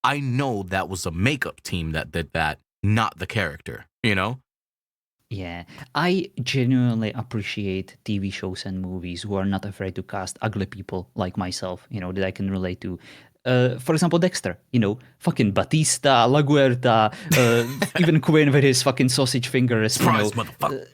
S1: I know that was a makeup team that did that, not the character, you know?
S2: Yeah, I genuinely appreciate TV shows and movies who are not afraid to cast ugly people like myself, that I can relate to. For example, Dexter, fucking Batista, LaGuerta, even Quinn with his fucking sausage fingers,
S1: Surprise, motherfucker.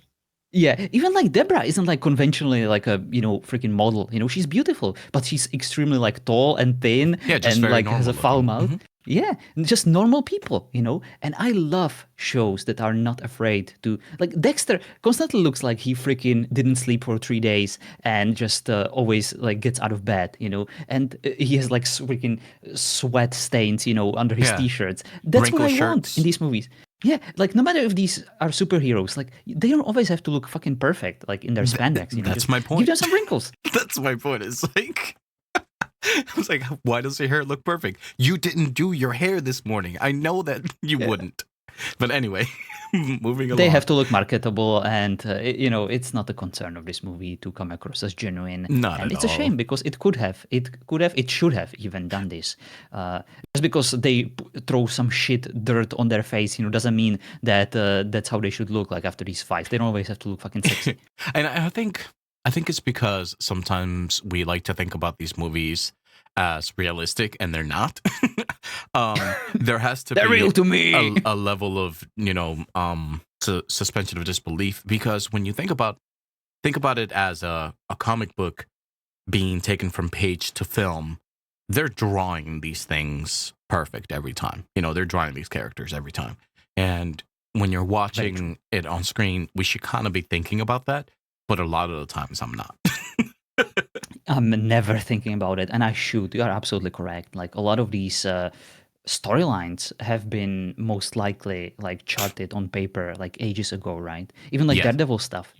S2: Yeah, even like Deborah isn't like conventionally like a freaking model. She's beautiful, but she's extremely like tall and thin
S1: Yeah, just
S2: and
S1: very
S2: like has
S1: normal
S2: a foul
S1: looking.
S2: mouth. Yeah, and just normal people. And I love shows that are not afraid to like Dexter constantly looks like he freaking didn't sleep for 3 days and just always like gets out of bed. And he has like freaking sweat stains, under his
S1: Yeah,
S2: t-shirts. That's what
S1: wrinkle
S2: I want in
S1: shirts.
S2: these movies. Yeah, like no matter if these are superheroes, like they don't always have to look fucking perfect, like in their spandex.
S1: That's
S2: Just
S1: my
S2: give
S1: point.
S2: them some wrinkles.
S1: That's my point. It's like I was like, why does your hair look perfect? You didn't do your hair this morning. I know that you
S2: Yeah.
S1: wouldn't. But anyway, moving
S2: They
S1: along.
S2: have to look marketable, and it's not a concern of this movie to come across as genuine.
S1: Not
S2: And
S1: at
S2: it's a
S1: all.
S2: shame because it should have even done this. Just because they throw some shit dirt on their face, doesn't mean that that's how they should look like after these fights. They don't always have to look fucking sexy.
S1: And I think it's because sometimes we like to think about these movies as realistic and they're not. There has to
S2: They're
S1: be
S2: real to me.
S1: a level of, suspension of disbelief because when you think about it as a comic book being taken from page to film, they're drawing these things perfect every time. They're drawing these characters every time. And when you're
S2: Very true.
S1: watching it on screen, we should kind of be thinking about that. But a lot of the times I'm not.
S2: I'm never thinking about it, and I should. You are absolutely correct. Like a lot of these storylines have been most likely like charted on paper like ages ago, right? Even like
S1: Yes.
S2: Daredevil stuff,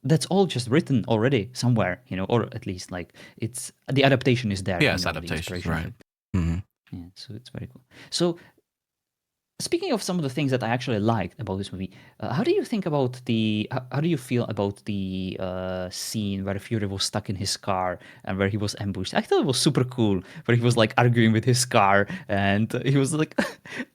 S2: that's all just written already somewhere, or at least like it's the adaptation is there,
S1: Yes,
S2: the
S1: adaptations,
S2: inspiration of
S1: right.
S2: it.
S1: Hmm.
S2: Yeah, so it's very cool. So speaking of some of the things that I actually liked about this movie, how do you think about how do you feel about the scene where Fury was stuck in his car and where he was ambushed? I thought it was super cool, where he was like arguing with his car and he was like,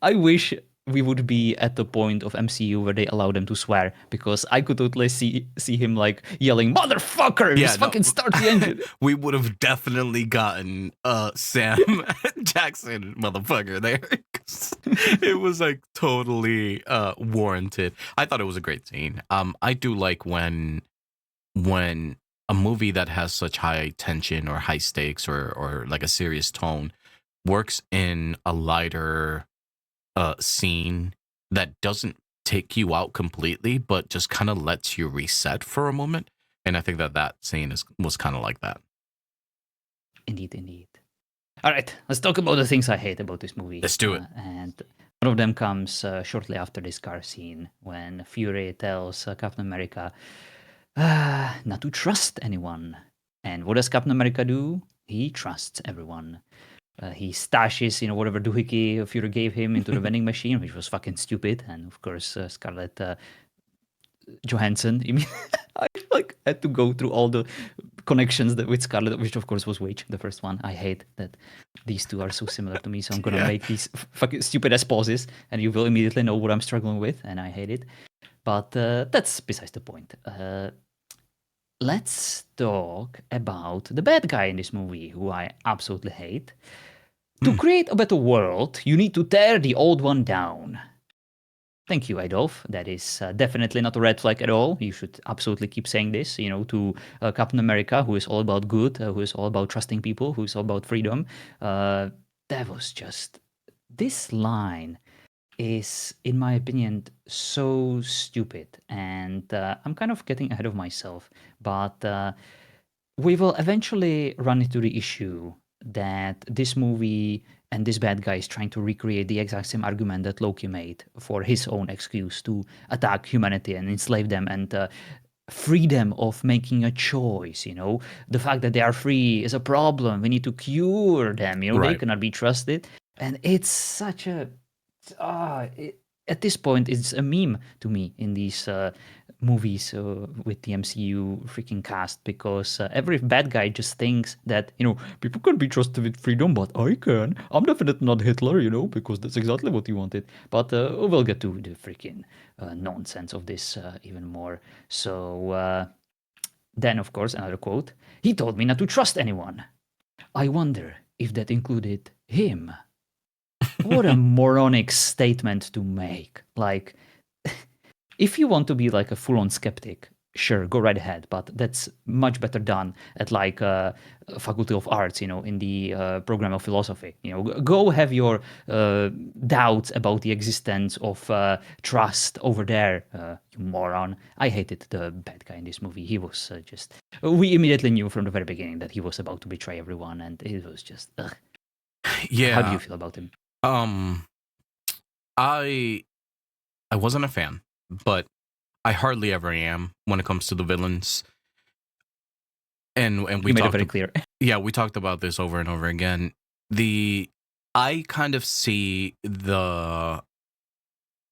S2: I wish we would be at the point of MCU where they allow them to swear because I could totally see him like yelling, "Motherfucker,
S1: Yeah,
S2: just
S1: no.
S2: fucking start the engine."
S1: We would have definitely gotten Sam Jackson motherfucker there. 'Cause it was like totally warranted. I thought it was a great scene. I do like when a movie that has such high tension or high stakes or like a serious tone works in a lighter scene that doesn't take you out completely, but just kind of lets you reset for a moment. And I think that scene was kind of like that.
S2: Indeed, indeed. All right, let's talk about the things I hate about this movie.
S1: Let's do it.
S2: And one of them comes shortly after this car scene when Fury tells Captain America not to trust anyone. And what does Captain America do? He trusts everyone. He stashes, whatever doohickey Fury gave him into the vending machine, which was fucking stupid. And of course, Scarlett Johansson. I mean, I like had to go through all the connections with Scarlett, which of course was Wage, the first one. I hate that these two are so similar to me, so I'm gonna
S1: Yeah.
S2: make these fucking stupid ass pauses, and you will immediately know what I'm struggling with, and I hate it. But that's besides the point. Let's talk about the bad guy in this movie, who I absolutely hate. To create a better world, you need to tear the old one down. Thank you, Adolf. That is definitely not a red flag at all. You should absolutely keep saying this, to Captain America, who is all about good, who is all about trusting people, who is all about freedom. That was just. This line is, in my opinion, so stupid. And I'm kind of getting ahead of myself. But we will eventually run into the issue that this movie and this bad guy is trying to recreate the exact same argument that Loki made for his own excuse to attack humanity and enslave them and freedom of making a choice, you know. The fact that they are free is a problem. We need to cure them, you know, they
S1: Right.
S2: cannot be trusted. And it's such a at this point it's a meme to me in these movies with the MCU freaking cast, because every bad guy just thinks that, you know, people can be trusted with freedom, but I can. I'm definitely not Hitler, you know, because that's exactly what he wanted. But we'll get to the freaking nonsense of this even more. So then, of course, another quote. He told me not to trust anyone. I wonder if that included him. What a moronic statement to make. Like, if you want to be like a full-on skeptic, sure, go right ahead. But that's much better done at like Faculty of Arts, you know, in the program of philosophy. You know, go have your doubts about the existence of trust over there, you moron. I hated the bad guy in this movie. He was just. We immediately knew from the very beginning that he was about to betray everyone, and it was just. Ugh. How do you
S1: Yeah.
S2: feel about him?
S1: Um, I I wasn't a fan, but I hardly ever am when it comes to the villains. And we
S2: You made it
S1: talked
S2: very clear.
S1: yeah, we talked about this over and over again. The I kind of see the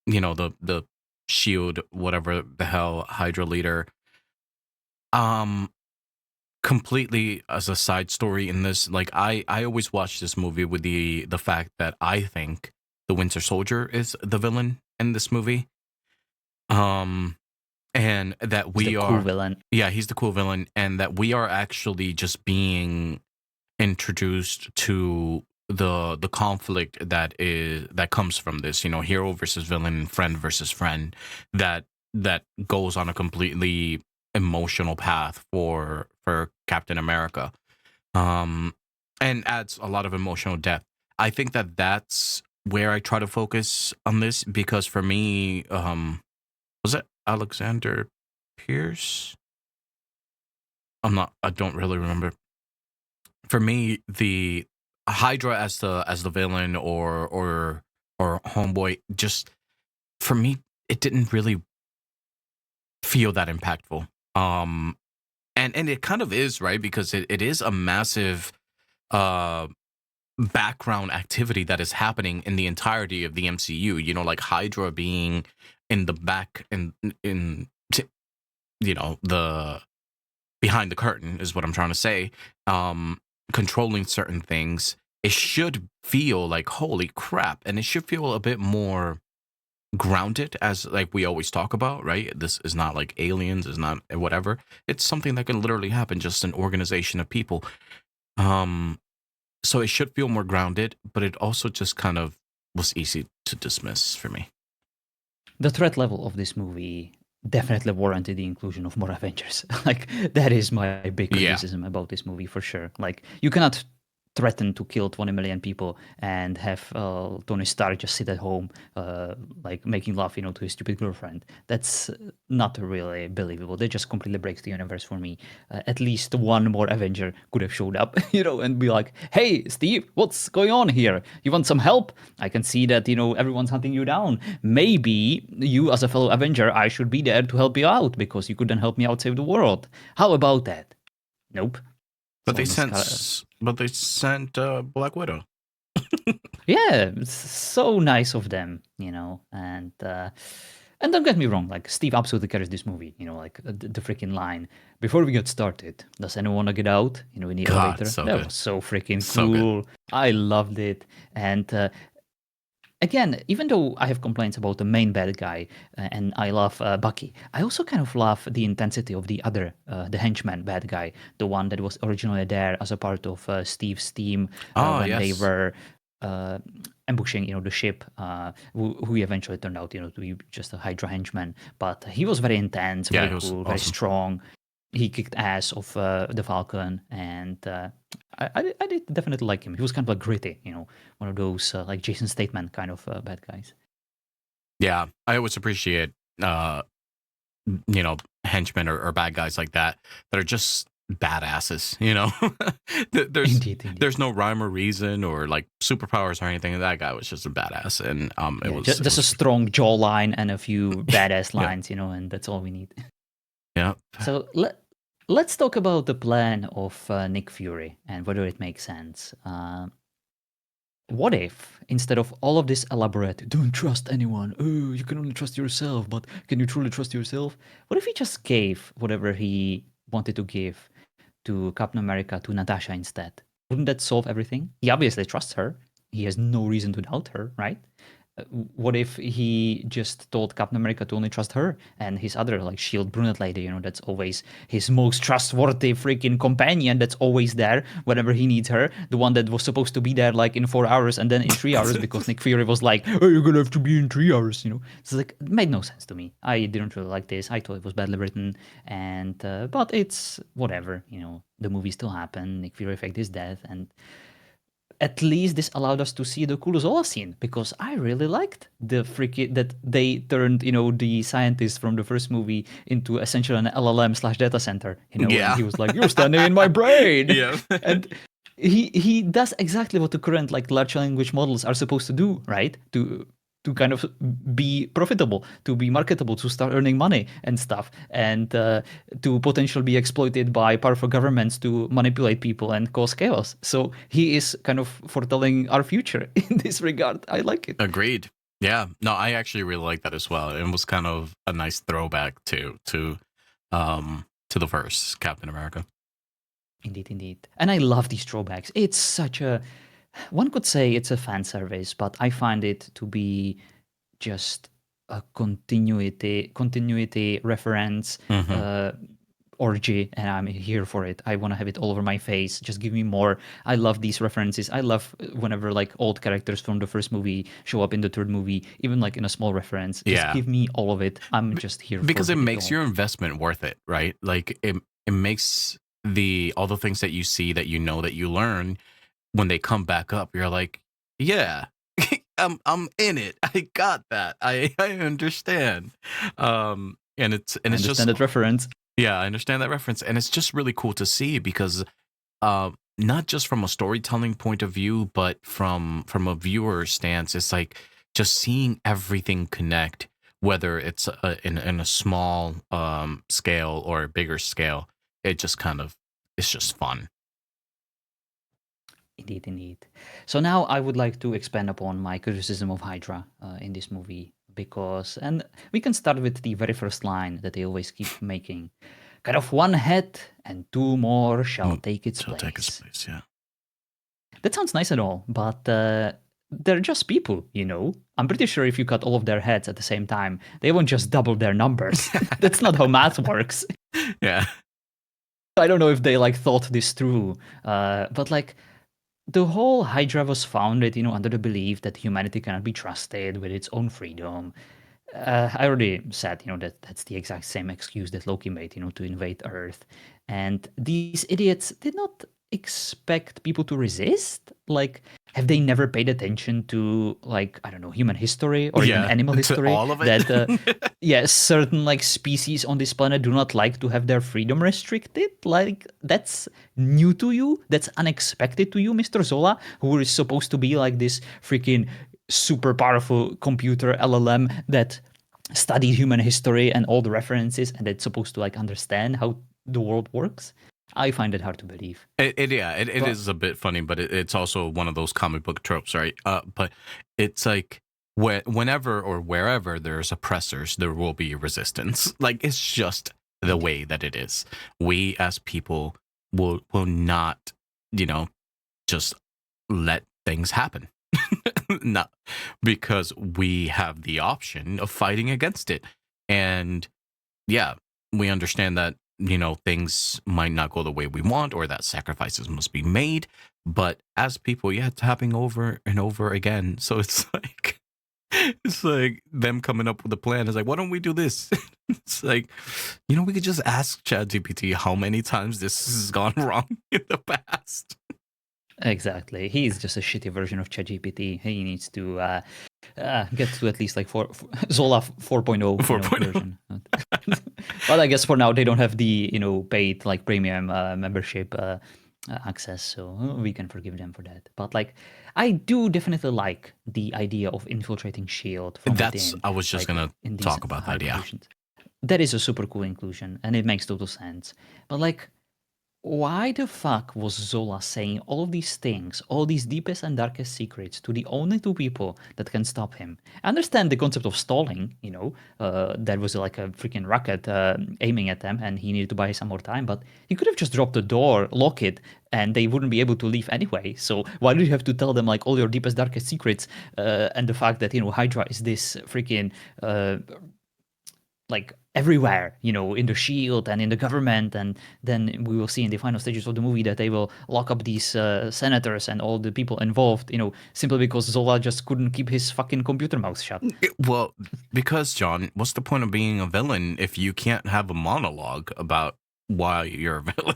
S1: the shield, whatever the hell, Hydra leader, um completely as a side story in this. Like I always watch this movie with the fact that I think the Winter Soldier is the villain in this movie. Um and that
S2: He's the
S1: we
S2: cool
S1: are
S2: villain.
S1: yeah, he's the cool villain, and that we are actually just being introduced to the conflict that comes from this, hero versus villain, friend versus friend, that goes on a completely emotional path for Captain America, um and adds a lot of emotional depth. I think that that's where I try to focus on this, because for me, was it Alexander Pierce? I don't really remember. For me, the Hydra as the villain, or Homeboy, just for me, it didn't really feel that impactful. And it kind of is, right, because it is a massive uh background activity that is happening in the entirety of the MCU. Like Hydra being in the back, in the behind the curtain is what I'm trying to say. Controlling certain things, it should feel like holy crap, and it should feel a bit more grounded, as like we always talk about, right? This is not like aliens, is not whatever. It's something that can literally happen, just an organization of people. Um, so it should feel more grounded, but it also just kind of was easy to dismiss for me.
S2: The threat level of this movie definitely warranted the inclusion of more Avengers. Like, that is my big
S1: Yeah.
S2: criticism about this movie for sure. Like, you cannot threaten to kill 20 million people and have Tony Stark just sit at home, like making love, you know, to his stupid girlfriend. That's not really believable. That just completely breaks the universe for me. At least one more Avenger could have showed up, you know, and be like, "Hey, Steve, what's going on here? You want some help? I can see that, you know, everyone's hunting you down. Maybe you, as a fellow Avenger, I should be there to help you out because you couldn't help me out save the world. How about that?" Nope.
S1: But they
S2: Someone is
S1: sent Black Widow.
S2: Yeah, it's so nice of them, you know. And don't get me wrong, like Steve absolutely carries this movie, you know, like the freaking line before we get started. Does anyone want to get out? You know, in the
S1: God,
S2: elevator.
S1: so
S2: That
S1: good.
S2: was so freaking
S1: So good.
S2: cool. I loved it. And again, even though I have complaints about the main bad guy and I love Bucky, I also kind of love the intensity of the other, the henchman bad guy, the one that was originally there as a part of Steve's team
S1: Oh,
S2: when they
S1: yes.
S2: were uh, ambushing, you know, the ship, who eventually turned out, you know, to be just a Hydra henchman. But he was very intense,
S1: Yeah,
S2: very
S1: he was
S2: cool, very
S1: awesome.
S2: strong. He kicked ass of the Falcon, and I did definitely like him. He was kind of like gritty, you know, one of those like Jason Statham kind of bad guys.
S1: Yeah, I always appreciate, uh, henchmen, or bad guys like that are just badasses. There's
S2: Indeed, indeed.
S1: there's no rhyme or reason, or like superpowers or anything. That guy was just a badass, and it
S2: Yeah,
S1: was it
S2: just a
S1: was
S2: strong jawline and a few badass
S1: yeah.
S2: lines, you know, and that's all we need.
S1: Yeah.
S2: So let's talk about the plan of Nick Fury and whether it makes sense. What if, instead of all of this elaborate, don't trust anyone, oh, you can only trust yourself, but can you truly trust yourself? What if he just gave whatever he wanted to give to Captain America, to Natasha instead? Wouldn't that solve everything? He obviously trusts her. He has no reason to doubt her, right? What if he just told Captain America to only trust her and his other like shield brunette lady, that's always his most trustworthy freaking companion that's always there whenever he needs her, the one that was supposed to be there like in 4 hours and then in 3 hours because Nick Fury was like, oh, you're gonna have to be in 3 hours. It's like, it made no sense to me. I didn't really like this. I thought it was badly written, and but it's whatever. The movie still happened. Nick Fury faked his death, and at least this allowed us to see the Kurosawa scene, because I really liked the freaky that they turned, the scientist from the first movie into essentially an LLM slash data center, and
S1: Yeah.
S2: he was like, "You're standing in my brain,"
S1: Yeah.
S2: and he does exactly what the current like large language models are supposed to do, right? To kind of be profitable, to be marketable, to start earning money and stuff, and to potentially be exploited by powerful governments to manipulate people and cause chaos. So he is kind of foretelling our future in this regard. I like it.
S1: Agreed. Yeah. No, I actually really like that as well. It was kind of a nice throwback to the first Captain America.
S2: Indeed, indeed. And I love these throwbacks. It's such a, one could say it's a fan service, but I find it to be just a continuity reference
S1: Hmm.
S2: orgy, and I'm here for it. I want to have it all over my face. Just give me more. I love these references. I love whenever like old characters from the first movie show up in the third movie, even like in a small reference. Just
S1: Yeah.
S2: give me all of it. I'm just here
S1: Because
S2: for
S1: it
S2: it
S1: makes
S2: all.
S1: your investment worth it, right? Like it makes all the things that you see that that you learn when they come back up, you're like, yeah, I'm in it. I got that. I understand. And
S2: I
S1: it's just
S2: understand that reference.
S1: yeah, I understand that reference, and it's just really cool to see because not just from a storytelling point of view, but from a viewer stance, it's like just seeing everything connect, whether it's in a small scale or a bigger scale. It just kind of it's just fun.
S2: Indeed, indeed. So now I would like to expand upon my criticism of Hydra in this movie, because, and we can start with the very first line that they always keep making. Kind of one head and two more shall
S1: Mm,
S2: take its
S1: she'll take his
S2: place.
S1: place. Yeah.
S2: That sounds nice and all, but they're just people. I'm pretty sure if you cut all of their heads at the same time, they won't just double their numbers. That's not how math works.
S1: Yeah.
S2: I don't know if they like thought this through, but like the whole Hydra was founded, under the belief that humanity cannot be trusted with its own freedom. I already said, that that's the exact same excuse that Loki made, to invade Earth. And these idiots did not expect people to resist. Like, have they never paid attention to, like, I don't know, human history or even
S1: Yeah.
S2: animal
S1: To
S2: history?
S1: all of it.
S2: That, yeah, certain, like, species on this planet do not like to have their freedom restricted? Like, that's new to you? That's unexpected to you, Mr. Zola, who is supposed to be, like, this freaking super powerful computer LLM that studied human history and all the references, and it's supposed to like understand how the world works. I find it hard to believe.
S1: It
S2: But
S1: is a bit funny, but it's also one of those comic book tropes, right? But it's like whenever or wherever there's oppressors, there will be resistance. Like it's just the
S2: indeed,
S1: way that it is. We as people will not, you know, just let things happen. Not because we have the option of fighting against it. And yeah, we understand that, things might not go the way we want or that sacrifices must be made. But as people, yeah, it's happening over and over again. So it's like, it's like them coming up with a plan. It's like, why don't we do this? It's like, we could just ask ChatGPT how many times this has gone wrong in the past.
S2: exactly. He's just a shitty version of ChatGPT. He needs to get to at least like Zola 4.0,
S1: 4.0.
S2: version. But I guess for now they don't have the paid like premium membership access, so we can forgive them for that. But like, I do definitely like the idea of infiltrating Shield from
S1: That's,
S2: within,
S1: I was just
S2: like
S1: going to
S2: in these
S1: talk about
S2: high
S1: that. Yeah.
S2: positions. that is a super cool inclusion, and it makes total sense. But like, why the fuck was Zola saying all these things, all these deepest and darkest secrets to the only two people that can stop him? I understand the concept of stalling, that was like a freaking rocket aiming at them and he needed to buy some more time, but he could have just dropped the door, lock it, and they wouldn't be able to leave anyway. So why do you have to tell them like all your deepest, darkest secrets and the fact that, Hydra is this freaking like everywhere, in the shield and in the government, and then we will see in the final stages of the movie that they will lock up these senators and all the people involved, simply because Zola just couldn't keep his fucking computer mouth shut.
S1: Well, because John, what's the point of being a villain if you can't have a monologue about why you're a villain?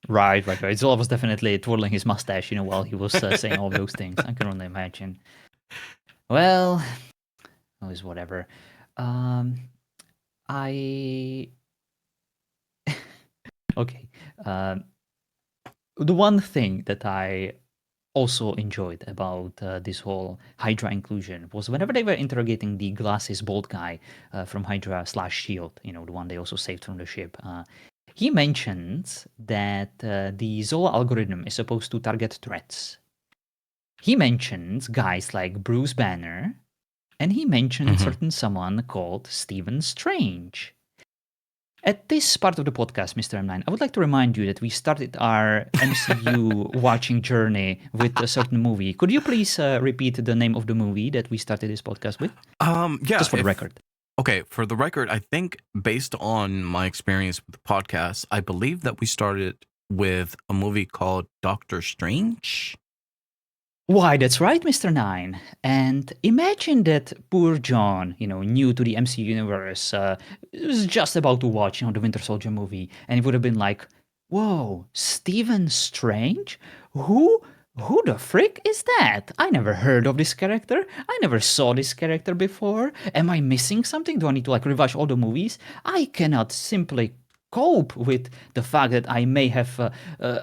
S2: Right. Zola was definitely twirling his mustache, while he was saying all those things. I can only imagine. Well, it was whatever. I okay. The one thing that I also enjoyed about this whole Hydra inclusion was whenever they were interrogating the glasses bald guy from Hydra/S.H.I.E.L.D, the one they also saved from the ship. He mentions that the Zola algorithm is supposed to target threats. He mentions guys like Bruce Banner, and he mentioned
S1: Mhm.
S2: certain someone called Stephen Strange. At this part of the podcast, Mr. M9, I would like to remind you that we started our MCU watching journey with a certain movie. Could you please repeat the name of the movie that we started this podcast with?
S1: Yeah,
S2: Just for the record.
S1: okay, for the record, I think based on my experience with the podcast, I believe that we started with a movie called Doctor Strange.
S2: Why, that's right, Mr. Nine. And imagine that poor John, new to the MCU universe, was just about to watch, the Winter Soldier movie, and he would have been like, "Whoa, Stephen Strange? Who, who the frick is that? I never heard of this character. I never saw this character before. Am I missing something? Do I need to like rewatch all the movies? I cannot simply." Cope with the fact that I may have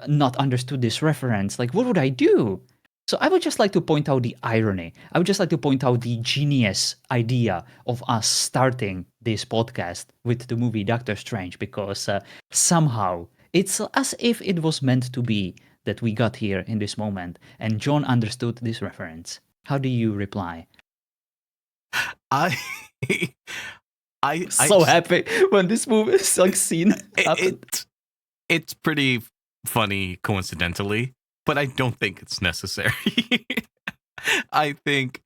S2: not understood this reference. Like, what would I do? So I would just like to point out the irony. I would just like to point out the genius idea of us starting this podcast with the movie Doctor Strange, because somehow it's as if it was meant to be that we got here in this moment, and John understood this reference. How do you reply?
S1: I, I,
S2: So happy when this movie like scene happened.
S1: it's pretty funny coincidentally, but I don't think it's necessary. I think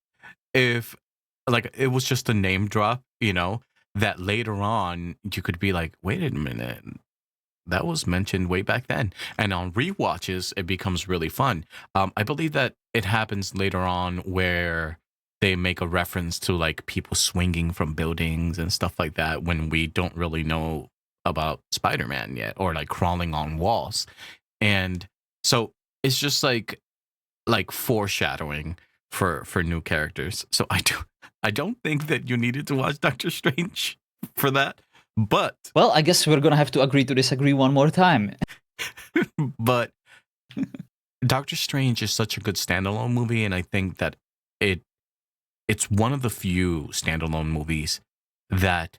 S1: if like it was just a name drop, that later on you could be like, wait a minute, that was mentioned way back then. And on rewatches, it becomes really fun. I believe that it happens later on where they make a reference to like people swinging from buildings and stuff like that when we don't really know about Spider-Man yet, or like crawling on walls. And so it's just like foreshadowing for new characters. So I don't think that you needed to watch Doctor Strange for that. But
S2: Well, I guess we're gonna have to agree to disagree one more time.
S1: but Doctor Strange is such a good standalone movie, and I think that it's one of the few standalone movies that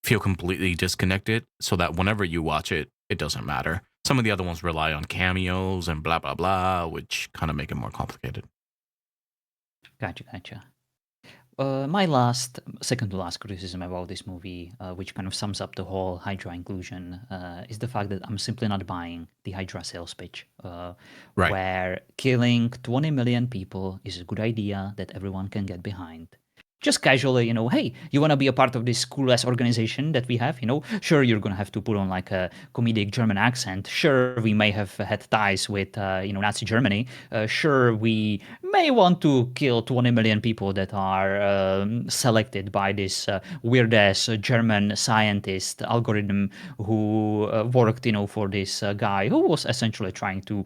S1: feel completely disconnected, so that whenever you watch it, it doesn't matter. Some of the other ones rely on cameos and blah blah blah, which kind of make it more complicated.
S2: Gotcha. My second to last criticism about this movie, which kind of sums up the whole Hydra inclusion, is the fact that I'm simply not buying the Hydra sales pitch,
S1: Right.
S2: where killing 20 million people is a good idea that everyone can get behind. Just casually, hey, you want to be a part of this cool ass organization that we have? Sure, you're going to have to put on like a comedic German accent. Sure, we may have had ties with, Nazi Germany. Sure, we may want to kill 20 million people that are selected by this weird ass German scientist algorithm who worked, for this guy who was essentially trying to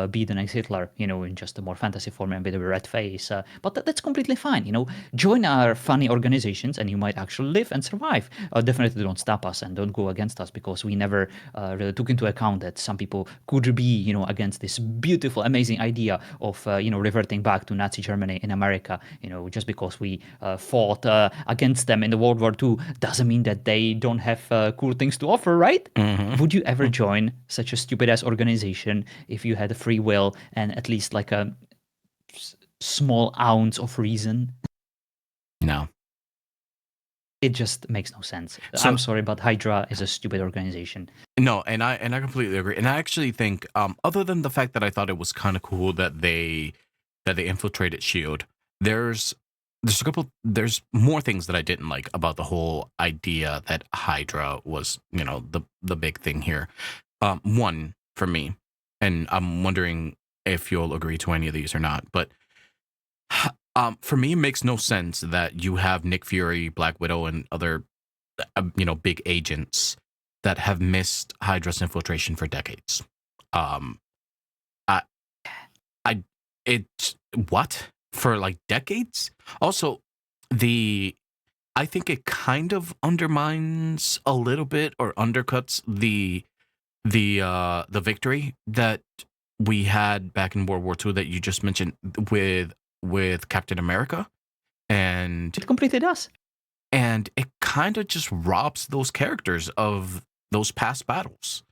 S2: be the next Hitler, in just a more fantasy form and with a red face. But that's completely fine. Join are funny organizations and you might actually live and survive. Definitely don't stop us and don't go against us, because we never really took into account that some people could be, against this beautiful, amazing idea of, reverting back to Nazi Germany in America. Just because we fought against them in the World War II doesn't mean that they don't have cool things to offer, right? Would you ever join such a stupid-ass organization if you had a free will and at least like a small ounce of reason?
S1: No.
S2: It just makes no sense.
S1: So-
S2: I'm sorry, but Hydra is a stupid organization.
S1: No, and I completely agree. And I actually think, other than the fact that I thought it was kind of cool that they infiltrated Shield, there's there's more things that I didn't like about the whole idea that Hydra was, the big thing here. One for me, and I'm wondering if you'll agree to any of these or not, but for me, it makes no sense that you have Nick Fury, Black Widow, and other, big agents that have missed Hydra's infiltration for decades. Um, I, I, it, what for like decades? Also, I think it kind of undermines a little bit or undercuts the victory that we had back in World War II that you just mentioned with Captain America, and
S2: It completely does.
S1: it kind of just robs those characters of those past battles.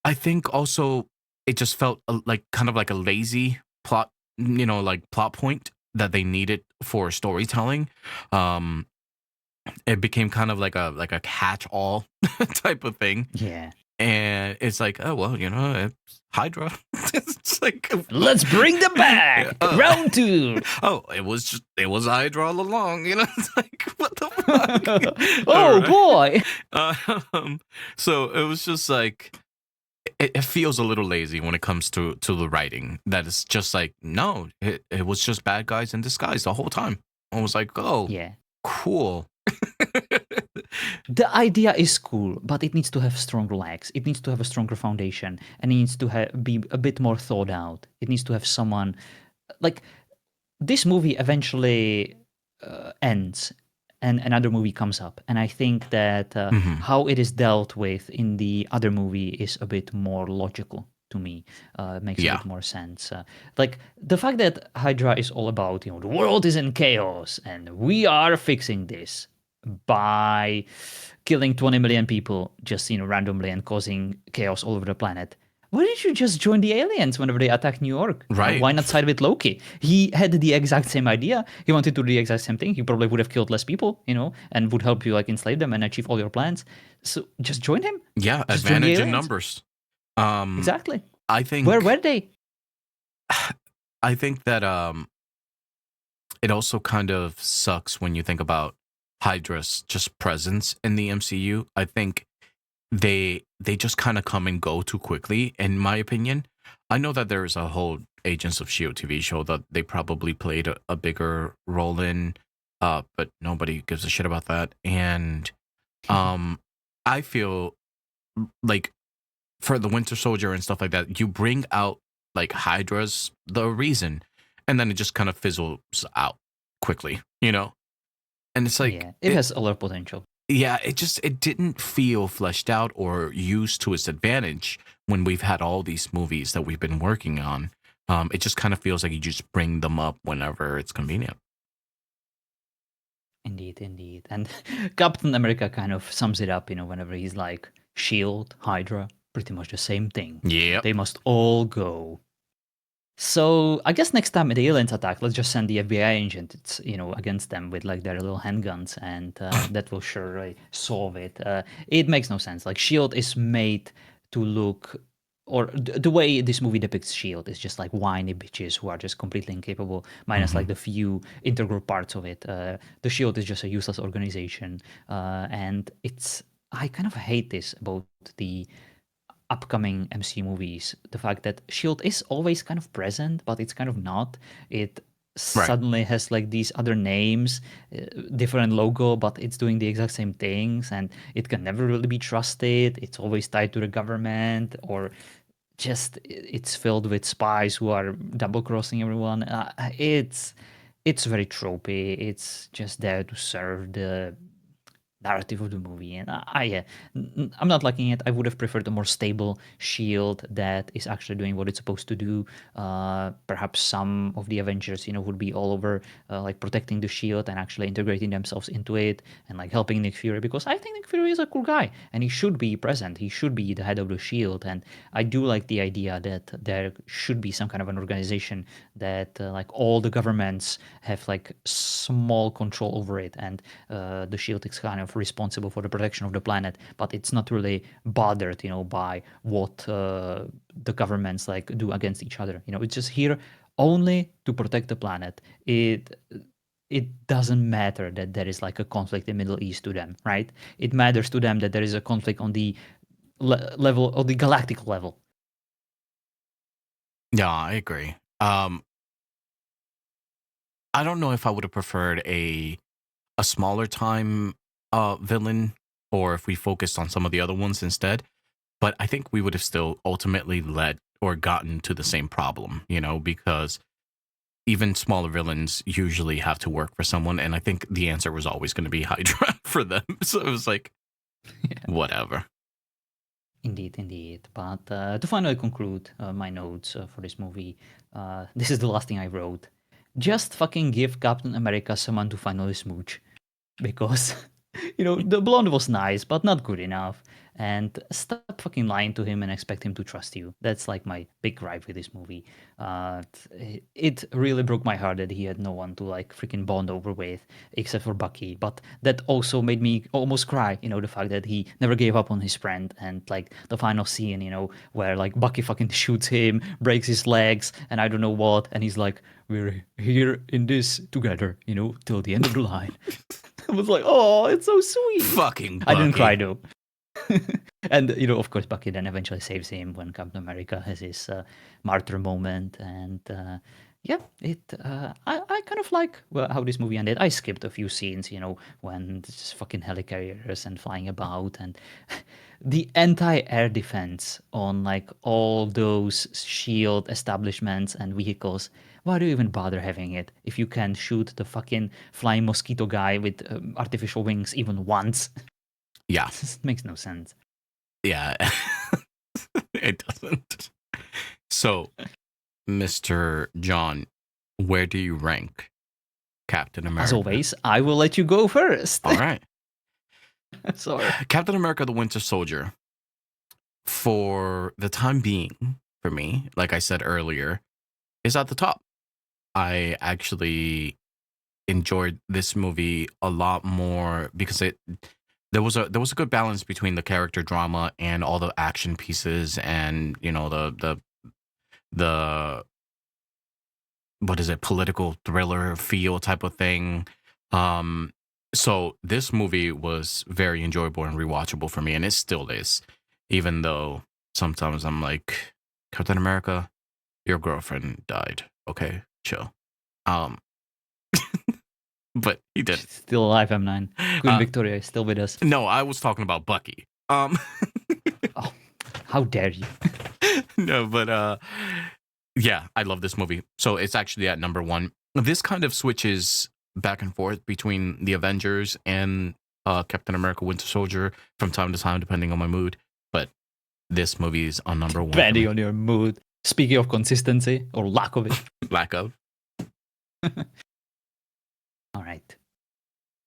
S1: I think also it just felt like kind of like a lazy plot, like plot point that they needed for storytelling. It became kind of like a catch-all type of thing.
S2: Yeah.
S1: And it's like, oh well, it's Hydra. It's like,
S2: Let's bring them back. Round 2.
S1: Oh, it was Hydra all along. It's like, what the fuck?
S2: Oh boy.
S1: So it was just like, it feels a little lazy when it comes to the writing. That it's just like, no, it was just bad guys in disguise the whole time. I was like, oh,
S2: Yeah.
S1: cool.
S2: The idea is cool, but it needs to have stronger legs. It needs to have a stronger foundation, and it needs to be a bit more thought out. It needs to have someone like this movie eventually ends, and another movie comes up, and I think that how it is dealt with in the other movie is a bit more logical to me. Makes a bit more sense. Like the fact that Hydra is all about, the world is in chaos and we are fixing this by killing 20 million people just, randomly and causing chaos all over the planet. Why didn't you just join the aliens whenever they attack New York?
S1: Right.
S2: Why not side with Loki? He had the exact same idea. He wanted to do the exact same thing. He probably would have killed less people, and would help you like enslave them and achieve all your plans. So just join him.
S1: Yeah,
S2: Just join the
S1: advantage in
S2: aliens.
S1: numbers.
S2: Exactly.
S1: I think
S2: Where were they?
S1: I think that it also kind of sucks when you think about Hydra's just presence in the MCU. I think they just kind of come and go too quickly, in my opinion. I know that there's a whole Agents of S.H.I.E.L.D. TV show that they probably played a bigger role in, but nobody gives a shit about that. And I feel like for the Winter Soldier and stuff like that, you bring out like Hydra's the reason, and then it just kind of fizzles out quickly, And it's like,
S2: yeah, it has a lot of potential.
S1: yeah, it didn't feel fleshed out or used to its advantage when we've had all these movies that we've been working on. It just kind of feels like you just bring them up whenever it's convenient.
S2: Indeed. And Captain America kind of sums it up, whenever he's like, S.H.I.E.L.D., Hydra, pretty much the same thing.
S1: Yeah.
S2: They must all go. So I guess next time the aliens attack, let's just send the FBI agents, against them with like their little handguns, and that will surely solve it. It makes no sense. Like S.H.I.E.L.D. is made to look, or the way this movie depicts S.H.I.E.L.D. is just like whiny bitches who are just completely incapable, minus like the few integral parts of it. The S.H.I.E.L.D. is just a useless organization, and I kind of hate this about the upcoming MCU movies, the fact that S.H.I.E.L.D. is always kind of present, but it's kind of not. It suddenly has like these other names, different logo, but it's doing the exact same things, and it can never really be trusted. It's always tied to the government, or it's filled with spies who are double crossing everyone. It's very tropey. It's just there to serve the narrative of the movie, and yeah, I'm not liking it. I would have preferred a more stable shield that is actually doing what it's supposed to do. Perhaps some of the Avengers, would be all over, like protecting the shield and actually integrating themselves into it and like helping Nick Fury, because I think Nick Fury is a cool guy and he should be present. He should be the head of the shield, and I do like the idea that there should be some kind of an organization that like all the governments have like small control over it, and the shield is kind of responsible for the protection of the planet, but it's not really bothered, by what the governments like do against each other. It's just here only to protect the planet. It doesn't matter that there is like a conflict in Middle East to them, right? It matters to them that there is a conflict on the level, or the galactic level.
S1: Yeah, I agree. I don't know if I would have preferred a smaller time villain, or if we focused on some of the other ones instead. But I think we would have still ultimately led or gotten to the same problem, because even smaller villains usually have to work for someone, and I think the answer was always going to be Hydra for them. So it was like, whatever.
S2: Indeed. But to finally conclude my notes for this movie, this is the last thing I wrote. Just fucking give Captain America someone to finally smooch. Because, the blonde was nice, but not good enough. And stop fucking lying to him and expect him to trust you. That's like my big gripe with this movie. It really broke my heart that he had no one to like freaking bond over with, except for Bucky. But that also made me almost cry, the fact that he never gave up on his friend. And like the final scene, where like Bucky fucking shoots him, breaks his legs, and I don't know what. And he's like, we're here in this together, till the end of the line. I was like, oh, it's so sweet.
S1: Fucking Bucky.
S2: I didn't cry though. And of course, Bucky then eventually saves him when Captain America has his martyr moment. And yeah, I kind of like how this movie ended. I skipped a few scenes, when just fucking helicarriers and flying about, and the anti-air defense on like all those shield establishments and vehicles. Why do you even bother having it if you can shoot the fucking flying mosquito guy with artificial wings even once?
S1: Yeah.
S2: It makes no sense.
S1: Yeah. It doesn't. So, Mr. John, where do you rank Captain America?
S2: As always, I will let you go first.
S1: All right.
S2: Sorry.
S1: Captain America the Winter Soldier, for the time being, for me, like I said earlier, is at the top. I actually enjoyed this movie a lot more because there was a good balance between the character drama and all the action pieces, and the what is it, political thriller feel type of thing. So this movie was very enjoyable and rewatchable for me, and it still is, even though sometimes I'm like, Captain America, your girlfriend died. Okay, chill. But he did.
S2: She's still alive, M9. Queen Victoria is still with us.
S1: No, I was talking about Bucky.
S2: Oh, how dare you?
S1: No, but yeah, I love this movie. So it's actually at number 1. This kind of switches back and forth between the Avengers and Captain America Winter Soldier from time to time, depending on my mood. But this movie is on number 1.
S2: Depending on your mood. Speaking of consistency, or lack of it.
S1: Lack of.
S2: All right.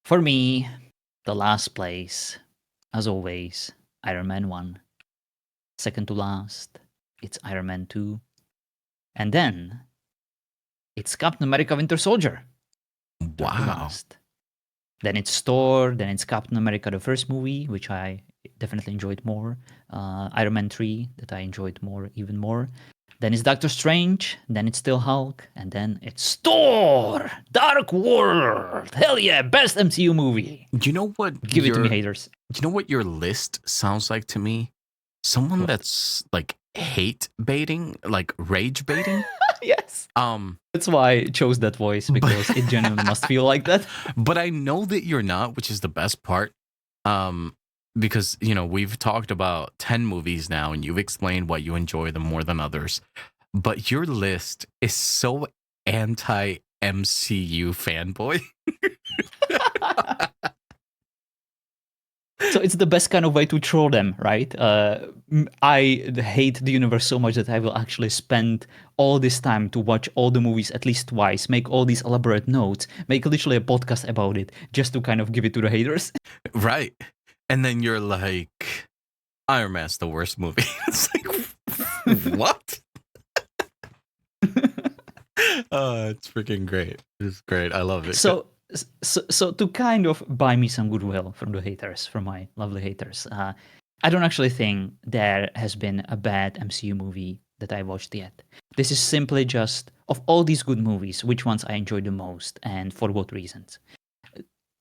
S2: For me, the last place, as always, Iron Man 1. Second to last, it's Iron Man 2. And then, it's Captain America Winter Soldier.
S1: Wow.
S2: Then it's Thor, then it's Captain America the first movie, which I definitely enjoyed more. Iron Man 3, that I enjoyed even more. Then it's Doctor Strange, then it's still Hulk, and then it's Thor! Dark World! Hell yeah, best MCU movie!
S1: Do you know what?
S2: Give it to me, haters.
S1: Do you know what your list sounds like to me? Someone that's like hate baiting, like rage baiting.
S2: Yes. That's why I chose that voice, because it genuinely must feel like that.
S1: But I know that you're not, which is the best part. because we've talked about 10 movies now, and you've explained why you enjoy them more than others. But your list is so anti MCU fanboy.
S2: So it's the best kind of way to troll them, right? I hate the universe so much that I will actually spend all this time to watch all the movies at least twice, make all these elaborate notes, make literally a podcast about it, just to kind of give it to the haters.
S1: Right. And then you're like, Iron Man's the worst movie. It's like, what? Oh, it's freaking great. It's great. I love it.
S2: So to kind of buy me some goodwill from the haters, from my lovely haters, I don't actually think there has been a bad MCU movie that I watched yet. This is simply just, of all these good movies, which ones I enjoyed the most and for what reasons.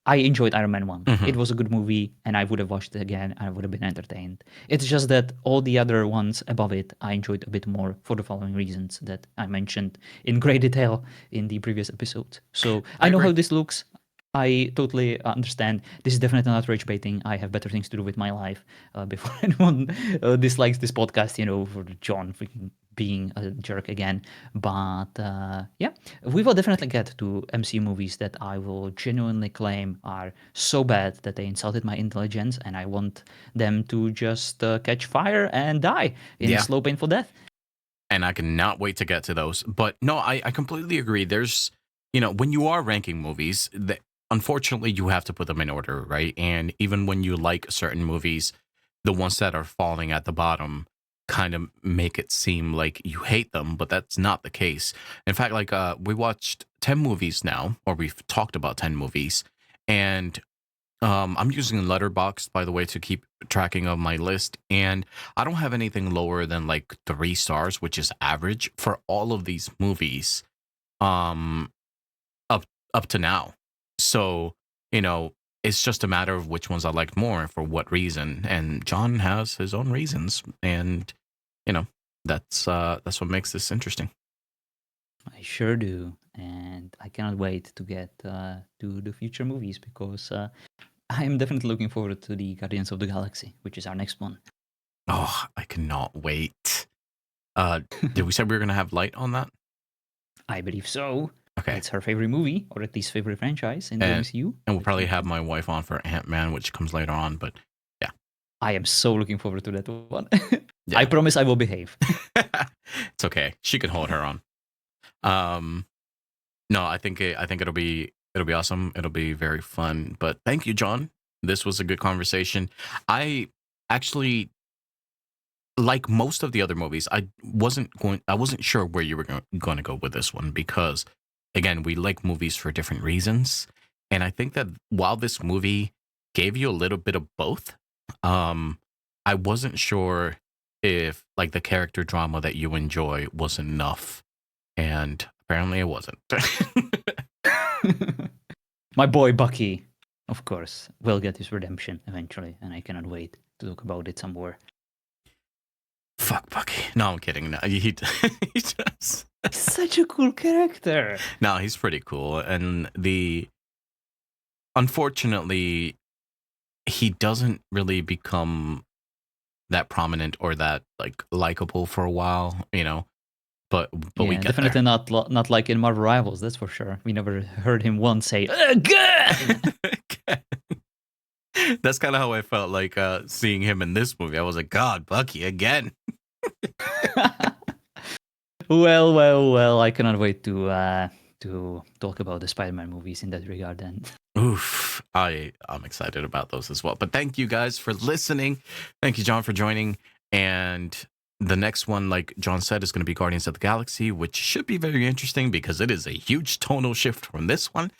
S2: I enjoyed Iron Man 1.
S1: Mhm.
S2: It was a good movie, and I would have watched it again. I would have been entertained. It's just that all the other ones above it, I enjoyed a bit more for the following reasons that I mentioned in great detail in the previous episode. So
S1: I
S2: I know
S1: agree.
S2: how this looks. I totally understand. This is definitely not rage baiting. I have better things to do with my life before anyone dislikes this podcast, for John freaking being a jerk again. But yeah, we will definitely get to MCU movies that I will genuinely claim are so bad that they insulted my intelligence, and I want them to just catch fire and die in
S1: Yeah.
S2: slow, painful death.
S1: And I cannot wait to get to those. But no, I completely agree. There's, when you are ranking movies, unfortunately, you have to put them in order, right? And even when you like certain movies, the ones that are falling at the bottom kind of make it seem like you hate them, but that's not the case. In fact, like we watched 10 movies now, or we've talked about 10 movies, and I'm using Letterboxd, by the way, to keep tracking of my list, and I don't have anything lower than like 3 stars, which is average for all of these movies, um, up up to now. So it's just a matter of which ones I liked more and for what reason. And John has his own reasons, and you know that's what makes this interesting.
S2: I sure do, and I cannot wait to get to the future movies because I am definitely looking forward to the Guardians of the Galaxy, which is our next one.
S1: Oh, I cannot wait. Uh, did we say we were gonna have light on that?
S2: I believe so.
S1: Okay.
S2: It's her favorite movie, or at least favorite franchise in the
S1: and
S2: MCU.
S1: and we'll
S2: which
S1: probably
S2: makes
S1: have
S2: it-
S1: my wife on for Ant-Man, which comes later on. But yeah,
S2: I am so looking forward to that one.
S1: yeah,
S2: I promise I will behave.
S1: it's okay. She can hold her on. Um, no, I think it'll be awesome. It'll be very fun. But thank you, John. This was a good conversation. I actually, like most of the other movies, I wasn't sure where you were going to go with this one because, again, we like movies for different reasons, and I think that while this movie gave you a little bit of both, um, I wasn't sure if like the character drama that you enjoy was enough, and apparently it wasn't.
S2: My boy Bucky, of course, will get his redemption eventually, and I cannot wait to talk about it some more.
S1: Fuck Bucky. No, I'm kidding. No, he does.
S2: Such a cool character.
S1: No, he's pretty cool, and unfortunately, he doesn't really become that prominent or that like likable for a while, But we get
S2: definitely
S1: there.
S2: not like in Marvel Rivals. That's for sure. We never heard him once say again.
S1: That's kind of how I felt like seeing him in this movie. I was like, God, Bucky again.
S2: Well. I cannot wait to talk about the Spider-Man movies in that regard. Then.
S1: Oof, I'm excited about those as well. But thank you guys for listening. Thank you, John, for joining. And the next one, like John said, is going to be Guardians of the Galaxy, which should be very interesting because it is a huge tonal shift from this one.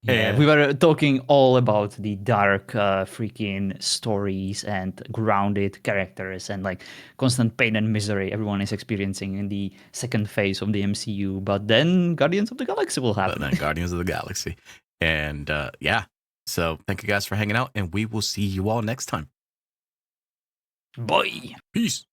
S2: Yeah, we were talking all about the dark freaking stories and grounded characters and like constant pain and misery everyone is experiencing in the second phase of the MCU. But then Guardians of the Galaxy will
S1: But
S2: happen.
S1: then Guardians of the Galaxy. And yeah, so thank you guys for hanging out, and we will see you all next time.
S2: Bye.
S1: Peace.